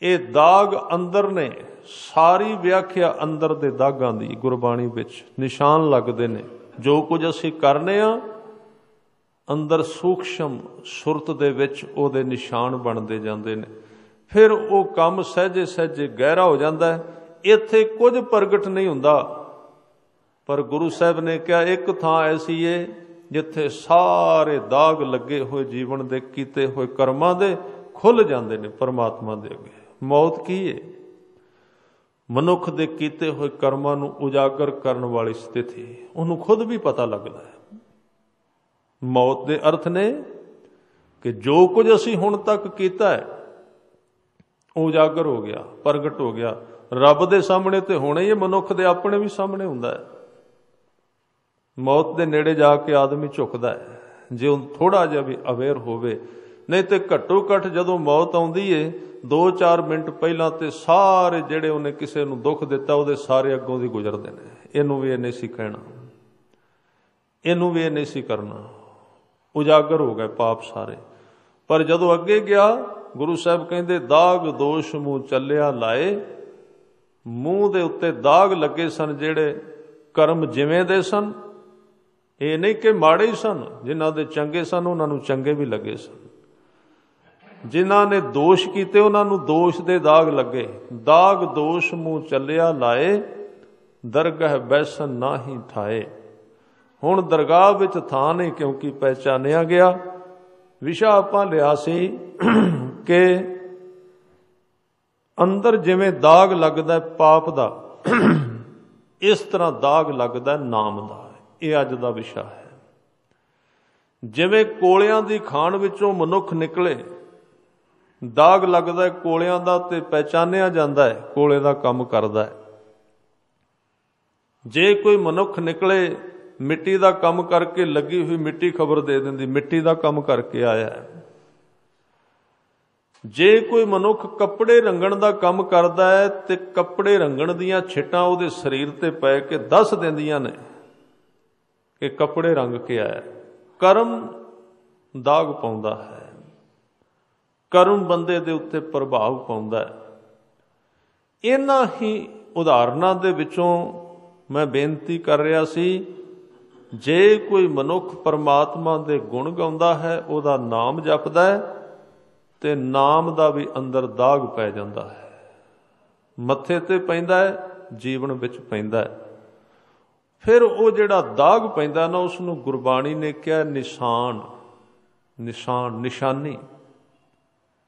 ये दाग अंदर ने, सारी व्याख्या अंदर दे दागां दी गुरबाणी विच निशान लगदे ने। जो कुछ असीं करने आ अंदर सूक्ष्म सुरत दे विच ओहदे निशान बनते जाते ने। फिर वो काम सहजे सहजे गहरा हो जाता है। इत्थे कुछ प्रगट नहीं हुंदा, पर गुरु साहब ने कहा एक थां ऐसी है जिथे सारे दाग लगे हुए जीवन दे कीते हुए कर्मां दे खुल जाते ने परमात्मा दे अगे। मौत की है? मनुख दे कीते हुए कर्मां नूं उजागर करन वाली स्थिति, उन्होंने खुद भी पता लगता है। मौत दे अर्थ ने कि जो कुछ असीं हुण तक कीता है उजागर हो गया, प्रगट हो गया। रब दे सामने तो होना ही है, मनुख दे अपने भी सामने हुंदा है। मौत दे नेड़े जाके आदमी झुकदा है जे थोड़ा जिहा भी अवेयर होवे, नहीं तो घट्टो घट जदों मौत आउंदी है 2-4 मिनट पहलां ते सारे जिहड़े उन्हें किसी नूं दुख दिता उहदे सारे अगों दी गुजरदे ने। इहनूं भी नहीं सी कहना, इहनूं भी नहीं सी करना, उजागर हो गए पाप सारे। पर जदों अगे गया गुरु साहब कहंदे दाग दोष मूँह चलिया लाए। मूँह दे उत्ते दाग लगे सन जिहड़े कर्म जिवें दे सन। ये नहीं कि माड़े ही सन, जिन्हां दे चंगे सन उन्हां नूं चंगे भी लगे सन। जिन्हां ने दोष कीते उन्हां नूं दोष दे दाग लगे। दाग दोष मूँह चलिया लाए, दरगाह बैसन नाही ठाए। हुण दरगाह विच थां नहीं, क्योंकि पहचानिया गया। विशा आपां लिया सी कि अंदर जिवें दाग लगदा पाप दा, इस तरह दाग लगदा नाम दा। ये अज दा विशा है। जिवें कोलियां दी खाण विचों मनुख निकले, दाग लगदा कोलियां दा ते पहचानिया जांदा है कोले दा काम करदा है। जे कोई मनुख निकले मिट्टी दा काम करके, लगी हुई मिट्टी खबर दे दिंदी मिट्टी दा काम करके आया है। जे कोई मनुख कपड़े रंगण दा काम करदा है ते कपड़े रंगण दियां छिटां उहदे शरीर ते पै के दस दिंदियां ने कि कपड़े रंग के आया। कर्म दाग पाउंदा है, कर्म बंदे दे उत्ते प्रभाव पाउंदा है। इन्हां ही उदाहरणां दे विचों मैं बेनती कर रहा सी, जे कोई मनुख परमात्मा दे गुण गाउंदा है, उहदा नाम जपदा है, ते नाम दा भी अंदर दाग पै जांदा है। मत्थे ते पैंदा है, जीवन विच पैंदा है। फिर वो जिहड़ा दाग पैंदा ना, उसनूं गुरबाणी ने कहा निशान। निशान निशानी,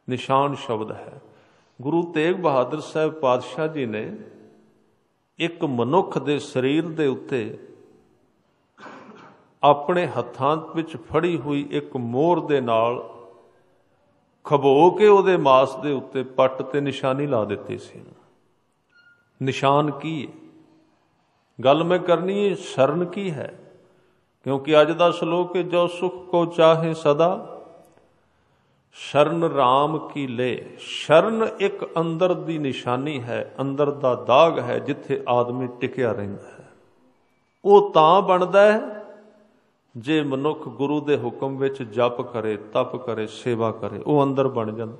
निशान शब्द है। गुरु तेग बहादुर साहब पातशाह जी ने एक मनुख दे शरीर दे उत्ते अपने हत्थां विच फड़ी हुई एक मोहर दे नाल खबो के उहदे मास दे उत्ते पट ते निशानी ला दित्ती सी। निशान की है? गल मैं करनी है शरण की है, क्योंकि अज दा श्लोक है जो सुख को चाहे सदा शरण राम की ले। शरण एक अंदर दी निशानी है, अंदर दा दाग है जिथे आदमी टिकिया रहिंदा है। वो तां बनदा है जे मनुख गुरु दे हुक्म विच जप करे, तप करे, सेवा करे, वो अंदर बन जांदा।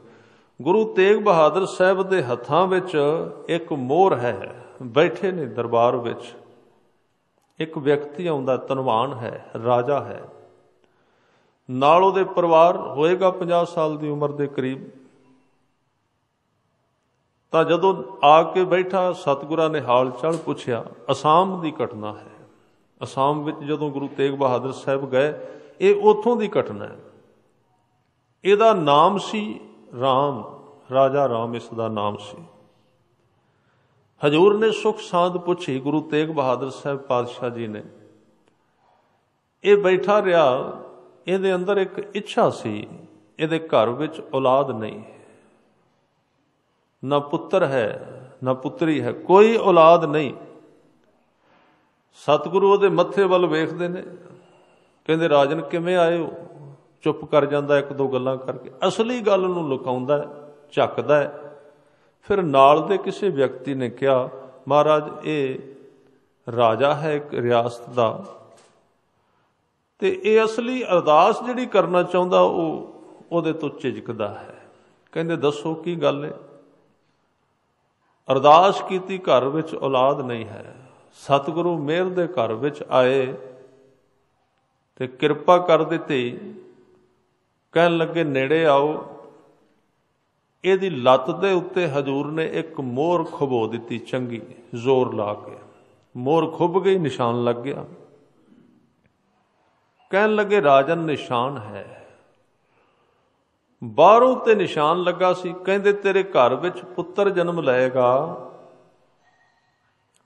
गुरु तेग बहादुर साहब दे हत्थां विच एक मोहर है। बैठे ने दरबार विच, एक व्यक्ति आउंदा, धनवान है, राजा है, नाल उहदे परिवार होएगा 50 साल की उम्र के करीब। तो जदों आके बैठा सतगुरां ने हाल चाल पुछया। असाम की घटना है। असाम विच जदों गुरु तेग बहादुर साहब गए, ये उथों की घटना है। इहदा नाम सी राम, राजा राम इसदा नाम सी। हजूर ने सुख सांद पुछी गुरु तेग बहादुर साहब पातशाह जी ने। ये बैठा रहा, ਇਹਦੇ अंदर एक इच्छा सी, ਇਹਦੇ घर विच औलाद नहीं। ना पुत्र है ना पुत्री है, कोई औलाद नहीं। सतगुरु ਉਹਦੇ ਮੱਥੇ ਵੱਲ ਵੇਖਦੇ ਨੇ, ਕਹਿੰਦੇ ਰਾਜਨ ਕਿਵੇਂ ਆਏ ਹੋ? ਚੁੱਪ ਕਰ ਜਾਂਦਾ ਇੱਕ ਦੋ ਗੱਲਾਂ ਕਰਕੇ, ਅਸਲੀ ਗੱਲ ਨੂੰ ਲੁਕਾਉਂਦਾ ਹੈ, ਝੱਕਦਾ ਹੈ। ਫਿਰ ਨਾਲ ਦੇ ਕਿਸੇ ਵਿਅਕਤੀ ਨੇ ਕਿਹਾ ਮਹਾਰਾਜ ਇਹ ਰਾਜਾ ਹੈ ਇੱਕ ਰਿਆਸਤ ਦਾ, ਤੇ ਇਹ ਅਸਲੀ ਅਰਦਾਸ ਜਿਹੜੀ ਕਰਨਾ ਚਾਹੁੰਦਾ ਉਹ ਉਹਦੇ ਤੋਂ ਝਿਜਕਦਾ ਹੈ। ਕਹਿੰਦੇ ਦੱਸੋ ਕੀ ਗੱਲ ਹੈ? ਅਰਦਾਸ ਕੀਤੀ, ਘਰ ਵਿੱਚ ਔਲਾਦ ਨਹੀਂ ਹੈ। ਸਤਿਗੁਰੂ ਮਿਹਰ ਦੇ ਘਰ ਵਿੱਚ ਆਏ ਤੇ ਕਿਰਪਾ ਕਰ ਦਿੱਤੀ। ਕਹਿਣ ਲੱਗੇ ਨੇੜੇ ਆਓ। ਇਹਦੀ ਲੱਤ ਦੇ ਉੱਤੇ ਹਜ਼ੂਰ ਨੇ ਇੱਕ ਮੋਹਰ ਖੁਬੋ ਦਿੱਤੀ ਚੰਗੀ ਜ਼ੋਰ ਲਾ ਕੇ, ਮੋਹਰ ਖੁੱਭ ਗਈ, ਨਿਸ਼ਾਨ ਲੱਗ ਗਿਆ। ਕਹਿਣ ਲੱਗੇ ਰਾਜਨ ਨਿਸ਼ਾਨ ਹੈ। ਬਾਹਰੋਂ ਤੇ ਨਿਸ਼ਾਨ ਲੱਗਾ ਸੀ। ਕਹਿੰਦੇ ਤੇਰੇ ਘਰ ਵਿੱਚ ਪੁੱਤਰ ਜਨਮ ਲਏਗਾ,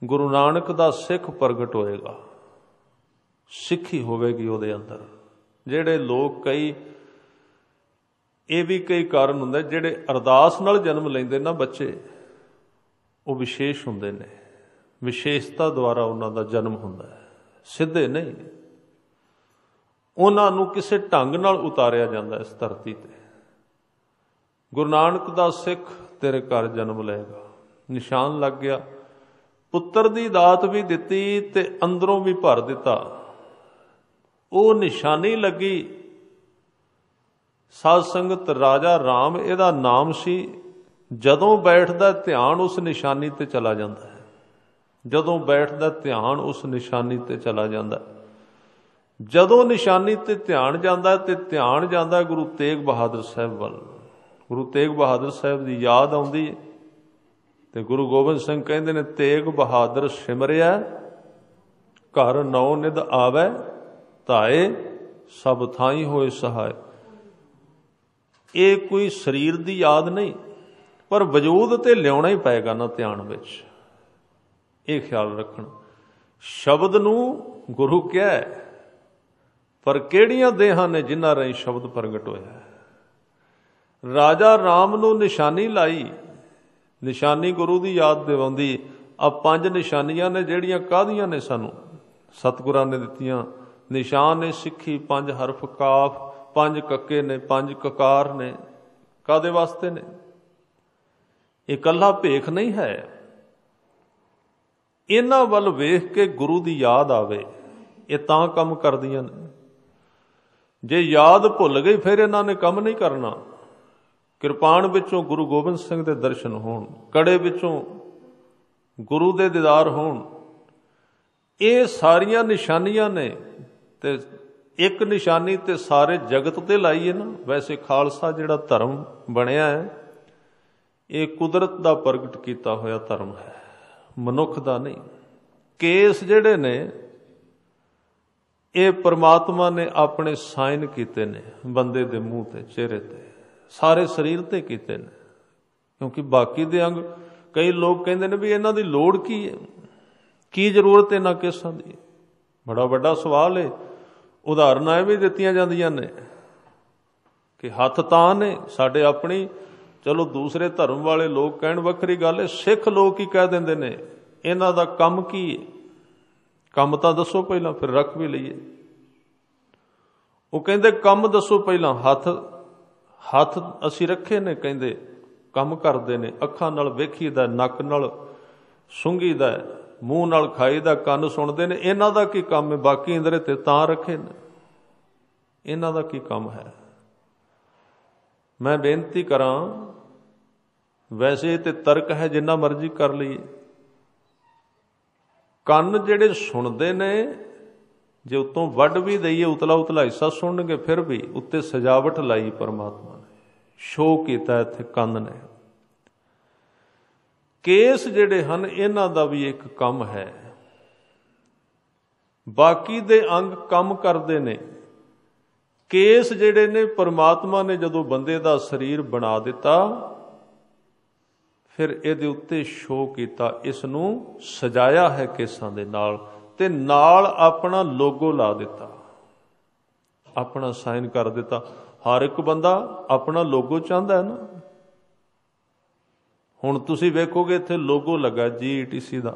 ਗੁਰੂ ਨਾਨਕ ਦਾ ਸਿੱਖ ਪ੍ਰਗਟ ਹੋਏਗਾ, ਸਿੱਖੀ ਹੋਵੇਗੀ ਉਹਦੇ ਅੰਦਰ। ਜਿਹੜੇ ਲੋਕ ਕਈ ਇਹ ਵੀ ਕਈ ਕਾਰਨ ਹੁੰਦੇ ਜਿਹੜੇ ਅਰਦਾਸ ਨਾਲ ਜਨਮ ਲੈਂਦੇ ਨਾ ਬੱਚੇ, ਉਹ ਵਿਸ਼ੇਸ਼ ਹੁੰਦੇ ਨੇ, ਵਿਸ਼ੇਸ਼ਤਾ ਦੁਆਰਾ ਉਹਨਾਂ ਦਾ ਜਨਮ ਹੁੰਦਾ ਹੈ, ਸਿੱਧੇ ਨਹੀਂ। ਉਹਨਾਂ ਨੂੰ ਕਿਸੇ ਢੰਗ ਨਾਲ ਉਤਾਰਿਆ ਜਾਂਦਾ ਇਸ ਧਰਤੀ ਤੇ। ਗੁਰੂ ਨਾਨਕ ਦਾ ਸਿੱਖ ਤੇਰੇ ਘਰ ਜਨਮ ਲਏਗਾ, ਨਿਸ਼ਾਨ ਲੱਗ ਗਿਆ। ਪੁੱਤਰ ਦੀ ਦਾਤ ਵੀ ਦਿੱਤੀ ਤੇ ਅੰਦਰੋਂ ਵੀ ਭਰ ਦਿੱਤਾ। ਉਹ ਨਿਸ਼ਾਨੀ ਲੱਗੀ। ਸਾਧ ਸੰਗਤ ਰਾਜਾ ਰਾਮ ਇਹਦਾ ਨਾਮ ਸੀ। ਜਦੋਂ ਬੈਠਦਾ ਧਿਆਨ ਉਸ ਨਿਸ਼ਾਨੀ ਤੇ ਚਲਾ ਜਾਂਦਾ ਹੈ, ਜਦੋਂ ਬੈਠਦਾ ਧਿਆਨ ਉਸ ਨਿਸ਼ਾਨੀ ਤੇ ਚਲਾ ਜਾਂਦਾ। ਜਦੋਂ ਨਿਸ਼ਾਨੀ ਤੇ ਧਿਆਨ ਜਾਂਦਾ ਤੇ ਧਿਆਨ ਜਾਂਦਾ ਗੁਰੂ ਤੇਗ ਬਹਾਦਰ ਸਾਹਿਬ ਵੱਲ। ਗੁਰੂ ਤੇਗ ਬਹਾਦਰ ਸਾਹਿਬ ਦੀ ਯਾਦ ਆਉਂਦੀ ਹੈ ਤੇ ਗੁਰੂ ਗੋਬਿੰਦ ਸਿੰਘ ਕਹਿੰਦੇ ਨੇ ਤੇਗ ਬਹਾਦਰ ਸਿਮਰਿਆ, ਘਰ ਨੌ ਨਿਧ ਆਵੈ ਧਾਏ, ਸਭ ਥਾਈ ਹੋਏ ਸਹਾਏ। ਇਹ ਕੋਈ ਸਰੀਰ ਦੀ ਯਾਦ ਨਹੀਂ, ਪਰ ਵਜੂਦ ਤੇ ਲਿਆਉਣਾ ਹੀ ਪਏਗਾ ਨਾ ਧਿਆਨ ਵਿੱਚ। ਇਹ ਖਿਆਲ ਰੱਖਣਾ। ਸ਼ਬਦ ਨੂੰ ਗੁਰੂ ਕਿਹਾ ਹੈ, ਪਰ ਕਿਹੜੀਆਂ ਦੇਹਾਂ ਨੇ ਜਿਨ੍ਹਾਂ ਰਾਹੀਂ ਸ਼ਬਦ ਪ੍ਰਗਟ ਹੋਇਆ। ਰਾਜਾ ਰਾਮ ਨੂੰ ਨਿਸ਼ਾਨੀ ਲਾਈ, ਨਿਸ਼ਾਨੀ ਗੁਰੂ ਦੀ ਯਾਦ ਦਿਵਾਉਂਦੀ। ਆ 5 ਨਿਸ਼ਾਨੀਆਂ ਨੇ ਜਿਹੜੀਆਂ ਕਾਹਦੀਆਂ ਨੇ ਸਾਨੂੰ ਸਤਿਗੁਰਾਂ ਨੇ ਦਿੱਤੀਆਂ। ਨਿਸ਼ਾਨ ਨੇ ਸਿੱਖੀ, 5 ਹਰਫ ਕਾਫ, 5 ਕੱਕੇ ਨੇ, 5 ਕਕਾਰ ਨੇ। ਕਾਹਦੇ ਵਾਸਤੇ ਨੇ? ਇਹ ਇਕੱਲਾ ਭੇਖ ਨਹੀਂ ਹੈ। ਇਹਨਾਂ ਵੱਲ ਵੇਖ ਕੇ ਗੁਰੂ ਦੀ ਯਾਦ ਆਵੇ, ਇਹ ਤਾਂ ਕੰਮ ਕਰਦੀਆਂ ਨੇ। ਜੇ ਯਾਦ ਭੁੱਲ ਗਈ ਫਿਰ ਇਹਨਾਂ ਨੇ ਕੰਮ ਨਹੀਂ ਕਰਨਾ। ਕਿਰਪਾਨ ਵਿੱਚੋਂ ਗੁਰੂ ਗੋਬਿੰਦ ਸਿੰਘ ਦੇ ਦਰਸ਼ਨ ਹੋਣ, ਕੜੇ ਵਿੱਚੋਂ ਗੁਰੂ ਦੇ ਦੀਦਾਰ ਹੋਣ, ਇਹ ਸਾਰੀਆਂ ਨਿਸ਼ਾਨੀਆਂ ਨੇ। ਤੇ ਇੱਕ ਨਿਸ਼ਾਨੀ ਤੇ ਸਾਰੇ ਜਗਤ ਤੇ ਲਾਈਏ ਨਾ। ਵੈਸੇ ਖਾਲਸਾ ਜਿਹੜਾ ਧਰਮ ਬਣਿਆ ਹੈ, ਇਹ ਕੁਦਰਤ ਦਾ ਪ੍ਰਗਟ ਕੀਤਾ ਹੋਇਆ ਧਰਮ ਹੈ, ਮਨੁੱਖ ਦਾ ਨਹੀਂ। ਕੇਸ ਜਿਹੜੇ ਨੇ ਇਹ ਪਰਮਾਤਮਾ ਨੇ ਆਪਣੇ ਸਾਈਨ ਕੀਤੇ ਨੇ ਬੰਦੇ ਦੇ ਮੂੰਹ ਤੇ, ਚਿਹਰੇ ਤੇ, ਸਾਰੇ ਸਰੀਰ ਤੇ ਕੀਤੇ ਨੇ। ਕਿਉਂਕਿ ਬਾਕੀ ਦੇ ਅੰਗ ਕਈ ਲੋਕ ਕਹਿੰਦੇ ਨੇ ਵੀ ਇਹਨਾਂ ਦੀ ਲੋੜ ਕੀ ਹੈ, ਕੀ ਜ਼ਰੂਰਤ ਇਹਨਾਂ ਕੇਸਾਂ ਦੀ? ਬੜਾ ਵੱਡਾ ਸਵਾਲ ਹੈ। ਉਦਾਹਰਨਾਂ ਇਹ ਵੀ ਦਿੱਤੀਆਂ ਜਾਂਦੀਆਂ ਨੇ ਕਿ ਹੱਥ ਤਾਂ ਨੇ ਸਾਡੇ ਆਪਣੀ, ਚਲੋ ਦੂਸਰੇ ਧਰਮ ਵਾਲੇ ਲੋਕ ਕਹਿਣ ਵੱਖਰੀ ਗੱਲ ਹੈ। ਸਿੱਖ ਲੋਕ ਹੀ ਕਹਿ ਦਿੰਦੇ ਨੇ ਇਹਨਾਂ ਦਾ ਕੰਮ ਕੀ ਹੈ? ਕੰਮ ਤਾਂ ਦੱਸੋ ਪਹਿਲਾਂ, ਫਿਰ ਰੱਖ ਵੀ ਲਈਏ। ਉਹ ਕਹਿੰਦੇ ਕੰਮ ਦੱਸੋ ਪਹਿਲਾਂ। ਹੱਥ ਅਸੀਂ ਰੱਖੇ ਨੇ, ਕਹਿੰਦੇ ਕੰਮ ਕਰਦੇ ਨੇ। ਅੱਖਾਂ ਨਾਲ ਵੇਖੀਦਾ, ਨੱਕ ਨਾਲ ਸੁੰਘੀਦਾ, ਮੂੰਹ ਨਾਲ ਖਾਈਦਾ, ਕੰਨ ਸੁਣਦੇ ਨੇ। ਇਹਨਾਂ ਦਾ ਕੀ ਕੰਮ ਹੈ? ਬਾਕੀ ਇੰਦਰੇ ਤੇ ਤਾਂ ਰੱਖੇ ਨੇ, ਇਹਨਾਂ ਦਾ ਕੀ ਕੰਮ ਹੈ? ਮੈਂ ਬੇਨਤੀ ਕਰਾਂ, ਵੈਸੇ ਤੇ ਤਰਕ ਹੈ ਜਿੰਨਾ ਮਰਜ਼ੀ ਕਰ ਲਈਏ, ਕੰਨ ਜਿਹੜੇ ਸੁਣਦੇ ਨੇ, ਜੇ ਉੱਤੋਂ ਵੱਢ ਵੀ ਦਈਏ ਉਤਲਾ ਉਤਲਾ ਹਿੱਸਾ ਸੁਣਨਗੇ, ਫਿਰ ਵੀ ਉੱਤੇ ਸਜਾਵਟ ਲਾਈ ਪਰਮਾਤਮਾ ਨੇ, ਸ਼ੋਅ ਕੀਤਾ ਇੱਥੇ ਕੰਨ ਨੇ। ਕੇਸ ਜਿਹੜੇ ਹਨ ਇਹਨਾਂ ਦਾ ਵੀ ਇੱਕ ਕੰਮ ਹੈ। ਬਾਕੀ ਦੇ ਅੰਗ ਕੰਮ ਕਰਦੇ ਨੇ। ਕੇਸ ਜਿਹੜੇ ਨੇ ਪਰਮਾਤਮਾ ਨੇ ਜਦੋਂ ਬੰਦੇ ਦਾ ਸਰੀਰ ਬਣਾ ਦਿੱਤਾ, ਫਿਰ ਇਹਦੇ ਉੱਤੇ ਸ਼ੋਅ ਕੀਤਾ, ਇਸ ਨੂੰ ਸਜਾਇਆ ਹੈ ਕੇਸਾਂ ਦੇ ਨਾਲ, ਤੇ ਨਾਲ ਆਪਣਾ ਲੋਗੋ ਲਾ ਦਿੱਤਾ, ਆਪਣਾ ਸਾਈਨ ਕਰ ਦਿੱਤਾ। ਹਰ ਇੱਕ ਬੰਦਾ ਆਪਣਾ ਲੋਗੋ ਚਾਹੁੰਦਾ ਹੈ ਨਾ। ਹੁਣ ਤੁਸੀਂ ਵੇਖੋਗੇ ਇੱਥੇ ਲੋਗੋ ਲੱਗਾ GETC ਦਾ,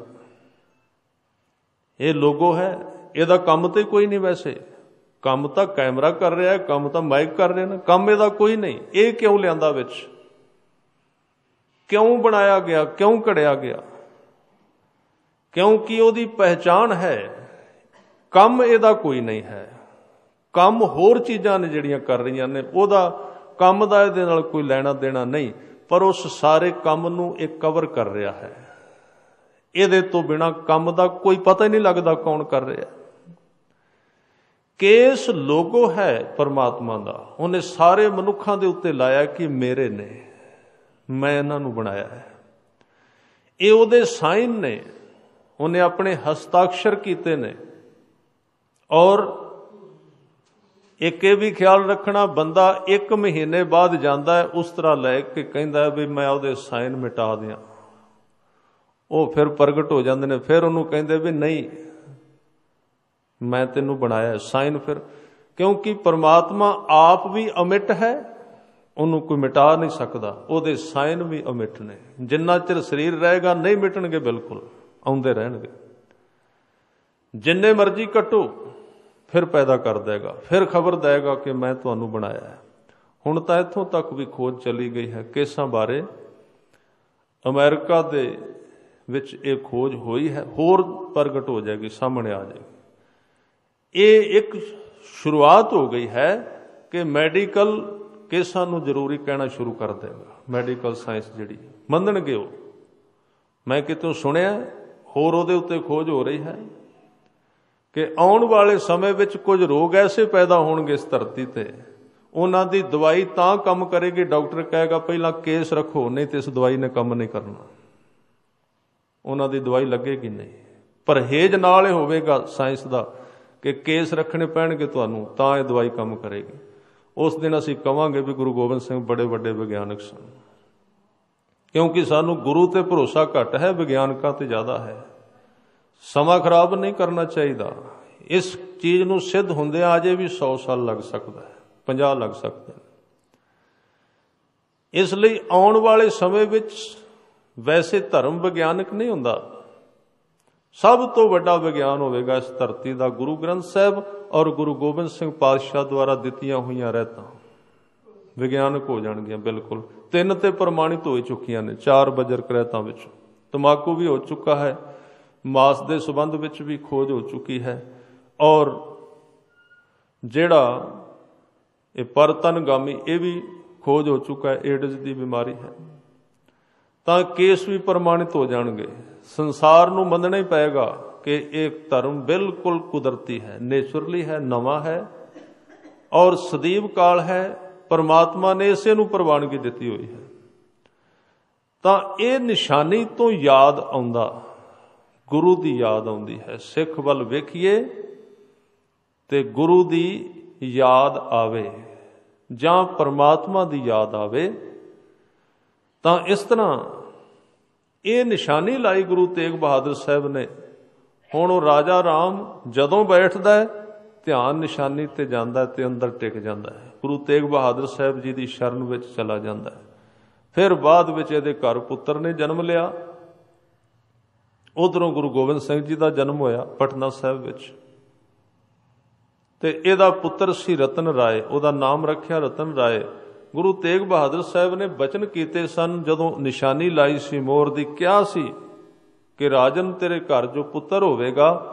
ਇਹ ਲੋਗੋ ਹੈ, ਇਹਦਾ ਕੰਮ ਤੇ ਕੋਈ ਨਹੀਂ। ਵੈਸੇ ਕੰਮ ਤਾਂ ਕੈਮਰਾ ਕਰ ਰਿਹਾ ਹੈ, ਕੰਮ ਤਾਂ ਮਾਈਕ ਕਰ ਰਹੇ ਨੇ, ਕੰਮ ਇਹਦਾ ਕੋਈ ਨਹੀਂ। ਇਹ ਕਿਉਂ ਲਿਆਂਦਾ ਵਿੱਚ, ਕਿਉਂ ਬਣਾਇਆ ਗਿਆ, ਕਿਉਂ ਘੜਿਆ ਗਿਆ? ਕਿਉਂਕਿ ਉਹਦੀ ਪਹਿਚਾਣ ਹੈ, ਕੰਮ ਇਹਦਾ ਕੋਈ ਨਹੀਂ ਹੈ। ਕੰਮ ਹੋਰ ਚੀਜ਼ਾਂ ਨੇ ਜਿਹੜੀਆਂ ਕਰ ਰਹੀਆਂ ਨੇ, ਉਹਦਾ ਕੰਮ ਦਾ ਇਹਦੇ ਨਾਲ ਕੋਈ ਲੈਣਾ ਦੇਣਾ ਨਹੀਂ, ਪਰ ਉਸ ਸਾਰੇ ਕੰਮ ਨੂੰ ਇਹ ਕਵਰ ਕਰ ਰਿਹਾ ਹੈ। ਇਹਦੇ ਤੋਂ ਬਿਨਾਂ ਕੰਮ ਦਾ ਕੋਈ ਪਤਾ ਹੀ ਨਹੀਂ ਲੱਗਦਾ ਕੌਣ ਕਰ ਰਿਹਾ। ਕੇਸ ਲੋਗੋ ਹੈ ਪਰਮਾਤਮਾ ਦਾ, ਉਹਨੇ ਸਾਰੇ ਮਨੁੱਖਾਂ ਦੇ ਉੱਤੇ ਲਾਇਆ ਕਿ ਮੇਰੇ ਨੇ, ਮੈਂ ਇਹਨਾਂ ਨੂੰ ਬਣਾਇਆ ਹੈ। ਇਹ ਉਹਦੇ ਸਾਈਨ ਨੇ, ਉਹਨੇ ਆਪਣੇ ਹਸਤਾਖਰ ਕੀਤੇ ਨੇ। ਔਰ ਇੱਕ ਇਹ ਵੀ ਖਿਆਲ ਰੱਖਣਾ, ਬੰਦਾ 1 ਮਹੀਨੇ ਬਾਅਦ ਜਾਂਦਾ ਹੈ ਉਸ ਤਰ੍ਹਾਂ ਲੈ ਕੇ ਕਹਿੰਦਾ ਵੀ ਮੈਂ ਉਹਦੇ ਸਾਈਨ ਮਿਟਾ ਦਿਆਂ, ਉਹ ਫਿਰ ਪ੍ਰਗਟ ਹੋ ਜਾਂਦੇ ਨੇ। ਫਿਰ ਉਹਨੂੰ ਕਹਿੰਦੇ ਵੀ ਨਹੀਂ, ਮੈਂ ਤੈਨੂੰ ਬਣਾਇਆ ਸਾਈਨ। ਫਿਰ ਕਿਉਂਕਿ ਪਰਮਾਤਮਾ ਆਪ ਵੀ ਅਮਿਟ ਹੈ, ਉਹਨੂੰ ਕੋਈ ਮਿਟਾ ਨਹੀਂ ਸਕਦਾ, ਉਹਦੇ ਸਾਈਨ ਵੀ ਅਮਿਟ ਨੇ। ਜਿੰਨਾ ਚਿਰ ਸਰੀਰ ਰਹੇਗਾ ਨਹੀਂ ਮਿਟਣਗੇ, ਬਿਲਕੁਲ ਆਉਂਦੇ ਰਹਿਣਗੇ। ਜਿੰਨੇ ਮਰਜ਼ੀ ਕੱਟੋ ਫਿਰ ਪੈਦਾ ਕਰ ਦੇਗਾ, ਫਿਰ ਖਬਰ ਦੇਗਾ ਕਿ ਮੈਂ ਤੁਹਾਨੂੰ ਬਣਾਇਆ ਹੈ। ਹੁਣ ਤਾਂ ਇੱਥੋਂ ਤੱਕ ਵੀ ਖੋਜ ਚਲੀ ਗਈ ਹੈ ਕੇਸਾਂ ਬਾਰੇ। ਅਮਰੀਕਾ ਦੇ ਵਿੱਚ ਇਹ ਖੋਜ ਹੋਈ ਹੈ, ਹੋਰ ਪ੍ਰਗਟ ਹੋ ਜਾਏਗੀ, ਸਾਹਮਣੇ ਆ ਜਾਏਗੀ। ਇਹ ਇੱਕ ਸ਼ੁਰੂਆਤ ਹੋ ਗਈ ਹੈ ਕਿ ਮੈਡੀਕਲ ਕੇਸਾਂ ਨੂੰ ਜ਼ਰੂਰੀ ਕਹਿਣਾ ਸ਼ੁਰੂ ਕਰ ਦੇਗਾ। ਮੈਡੀਕਲ ਸਾਇੰਸ ਜਿਹੜੀ ਮੰਨਣਗੇ ਉਹ। ਮੈਂ ਕਿਤੋਂ ਸੁਣਿਆ ਹੋਰ ਉਹਦੇ ਉੱਤੇ ਖੋਜ ਹੋ ਰਹੀ ਹੈ ਕਿ ਆਉਣ ਵਾਲੇ ਸਮੇਂ ਵਿੱਚ ਕੁਝ ਰੋਗ ਐਸੇ ਪੈਦਾ ਹੋਣਗੇ ਇਸ ਧਰਤੀ ਤੇ, ਉਹਨਾਂ ਦੀ ਦਵਾਈ ਤਾਂ ਕੰਮ ਕਰੇਗੀ, ਡਾਕਟਰ ਕਹੇਗਾ ਪਹਿਲਾਂ ਕੇਸ ਰੱਖੋ, ਨਹੀਂ ਤੇ ਇਸ ਦਵਾਈ ਨੇ ਕੰਮ ਨਹੀਂ ਕਰਨਾ। ਉਹਨਾਂ ਦੀ ਦਵਾਈ ਲੱਗੇਗੀ ਨਹੀਂ। ਪਰਹੇਜ਼ ਨਾਲ ਇਹ ਹੋਵੇਗਾ ਸਾਇੰਸ ਦਾ ਕਿ ਕੇਸ ਰੱਖਣੇ ਪੈਣਗੇ ਤੁਹਾਨੂੰ, ਤਾਂ ਇਹ ਦਵਾਈ ਕੰਮ ਕਰੇਗੀ। ਉਸ ਦਿਨ ਅਸੀਂ ਕਵਾਂਗੇ ਵੀ ਗੁਰੂ ਗੋਬਿੰਦ ਸਿੰਘ ਬੜੇ ਵੱਡੇ ਵਿਗਿਆਨਕ ਸਨ, ਕਿਉਂਕਿ ਸਾਨੂੰ ਗੁਰੂ ਤੇ ਭਰੋਸਾ ਘੱਟ ਹੈ, ਵਿਗਿਆਨਕਾਂ ਤੇ ਜ਼ਿਆਦਾ ਹੈ। ਸਮਾਂ ਖਰਾਬ ਨਹੀਂ ਕਰਨਾ ਚਾਹੀਦਾ। ਇਸ ਚੀਜ਼ ਨੂੰ ਸਿੱਧ ਹੁੰਦਿਆਂ ਅਜੇ ਵੀ 100 ਸਾਲ ਲੱਗ ਸਕਦਾ ਹੈ, 50 ਲੱਗ ਸਕਦੇ ਨੇ। ਇਸ ਲਈ ਆਉਣ ਵਾਲੇ ਸਮੇਂ ਵਿੱਚ ਵੈਸੇ ਧਰਮ ਵਿਗਿਆਨਕ ਨਹੀਂ ਹੁੰਦਾ, ਸਭ ਤੋਂ ਵੱਡਾ ਵਿਗਿਆਨ ਹੋਵੇਗਾ ਇਸ ਧਰਤੀ ਦਾ ਗੁਰੂ ਗ੍ਰੰਥ ਸਾਹਿਬ ਔਰ ਗੁਰੂ ਗੋਬਿੰਦ ਸਿੰਘ ਪਾਤਸ਼ਾਹ ਦੁਆਰਾ ਦਿੱਤੀਆਂ ਹੋਈਆਂ ਰਹਿਤਾਂ ਵਿਗਿਆਨਕ ਹੋ ਜਾਣਗੀਆਂ। ਬਿਲਕੁਲ 3 ਤੇ ਪ੍ਰਮਾਣਿਤ ਹੋ ਚੁੱਕੀਆਂ ਨੇ, 4 ਬਜਰਕ ਰਹਿਤਾਂ ਵਿੱਚ। ਤੰਬਾਕੂ ਵੀ ਹੋ ਚੁੱਕਾ ਹੈ, ਮਾਸ ਦੇ ਸੰਬੰਧ ਵਿੱਚ ਵੀ ਖੋਜ ਹੋ ਚੁੱਕੀ ਹੈ, ਔਰ ਜਿਹੜਾ ਇਹ ਪਰਤਨਗਾਮੀ ਇਹ ਵੀ ਖੋਜ ਹੋ ਚੁੱਕਾ ਹੈ, ਏਡਜ਼ ਦੀ ਬਿਮਾਰੀ ਹੈ। ਤਾਂ ਕੇਸ ਵੀ ਪ੍ਰਮਾਣਿਤ ਹੋ ਜਾਣਗੇ। ਸੰਸਾਰ ਨੂੰ ਮੰਨਣਾ ਹੀ ਪਏਗਾ ਕਿ ਇਹ ਧਰਮ ਬਿਲਕੁਲ ਕੁਦਰਤੀ ਹੈ, ਨੇਚਰਲੀ ਹੈ, ਨਵਾਂ ਹੈ ਔਰ ਸਦੀਵ ਕਾਲ ਹੈ। ਪਰਮਾਤਮਾ ਨੇ ਇਸੇ ਨੂੰ ਪ੍ਰਵਾਨਗੀ ਦਿੱਤੀ ਹੋਈ ਹੈ। ਤਾਂ ਇਹ ਨਿਸ਼ਾਨੀ ਤੋਂ ਯਾਦ ਆਉਂਦਾ, ਗੁਰੂ ਦੀ ਯਾਦ ਆਉਂਦੀ ਹੈ। ਸਿੱਖ ਵੱਲ ਵੇਖੀਏ ਤੇ ਗੁਰੂ ਦੀ ਯਾਦ ਆਵੇ ਜਾਂ ਪਰਮਾਤਮਾ ਦੀ ਯਾਦ ਆਵੇ। ਤਾਂ ਇਸ ਤਰ੍ਹਾਂ ਇਹ ਨਿਸ਼ਾਨੀ ਲਾਈ ਗੁਰੂ ਤੇਗ ਬਹਾਦਰ ਸਾਹਿਬ ਨੇ। ਹੁਣ ਉਹ ਰਾਜਾ ਰਾਮ ਜਦੋਂ ਬੈਠਦਾ ਹੈ ਧਿਆਨ ਨਿਸ਼ਾਨੀ ਤੇ ਜਾਂਦਾ ਤੇ ਅੰਦਰ ਟਿਕ ਜਾਂਦਾ ਹੈ, ਗੁਰੂ ਤੇਗ ਬਹਾਦਰ ਸਾਹਿਬ ਜੀ ਦੀ ਸ਼ਰਨ ਵਿੱਚ ਚਲਾ ਜਾਂਦਾ ਹੈ। ਫਿਰ ਬਾਅਦ ਵਿੱਚ ਇਹਦੇ ਘਰ ਪੁੱਤਰ ਨੇ ਜਨਮ ਲਿਆ। ਉਧਰੋਂ ਗੁਰੂ ਗੋਬਿੰਦ ਸਿੰਘ ਜੀ ਦਾ ਜਨਮ ਹੋਇਆ ਪਟਨਾ ਸਾਹਿਬ ਵਿੱਚ, ਤੇ ਇਹਦਾ ਪੁੱਤਰ ਸੀ ਰਤਨ ਰਾਏ, ਉਹਦਾ ਨਾਮ ਰੱਖਿਆ ਰਤਨ ਰਾਏ। ਗੁਰੂ ਤੇਗ ਬਹਾਦਰ ਸਾਹਿਬ ਨੇ ਬਚਨ ਕੀਤੇ ਸਨ, ਜਦੋਂ ਨਿਸ਼ਾਨੀ ਲਾਈ ਸੀ ਮੋਹਰ ਦੀ, ਕਿਹਾ ਸੀ ਕਿ ਰਾਜਨ ਤੇਰੇ ਘਰ ਜੋ ਪੁੱਤਰ ਹੋਵੇਗਾ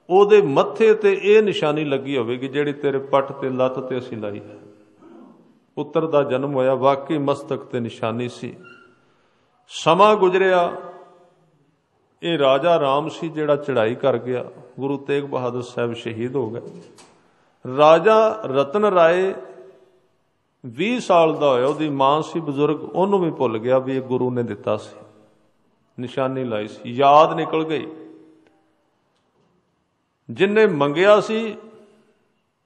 ਉਹਦੇ ਮੱਥੇ ਤੇ ਇਹ ਨਿਸ਼ਾਨੀ ਲੱਗੀ ਹੋਵੇਗੀ ਜਿਹੜੀ ਤੇਰੇ ਪੱਟ ਤੇ ਲੱਤ ਤੇ ਅਸੀਂ ਲਾਈ ਹੈ। ਪੁੱਤਰ ਦਾ ਜਨਮ ਹੋਇਆ, ਵਾਕਈ ਮਸਤਕ ਤੇ ਨਿਸ਼ਾਨੀ ਸੀ। ਸਮਾਂ ਗੁਜ਼ਰਿਆ, ਇਹ ਰਾਜਾ ਰਾਮ ਸੀ ਜਿਹੜਾ ਚੜ੍ਹਾਈ ਕਰ ਗਿਆ, ਗੁਰੂ ਤੇਗ ਬਹਾਦਰ ਸਾਹਿਬ ਸ਼ਹੀਦ ਹੋ ਗਏ। ਰਾਜਾ ਰਤਨ ਰਾਏ 20 ਸਾਲ ਦਾ ਹੋਇਆ, ਉਹਦੀ ਮਾਂ ਸੀ ਬਜ਼ੁਰਗ, ਉਹਨੂੰ ਵੀ ਭੁੱਲ ਗਿਆ ਵੀ ਇਹ ਗੁਰੂ ਨੇ ਦਿੱਤਾ ਸੀ, ਨਿਸ਼ਾਨੀ ਲਾਈ ਸੀ, ਯਾਦ ਨਿਕਲ ਗਈ। ਜਿੰਨੇ ਮੰਗਿਆ ਸੀ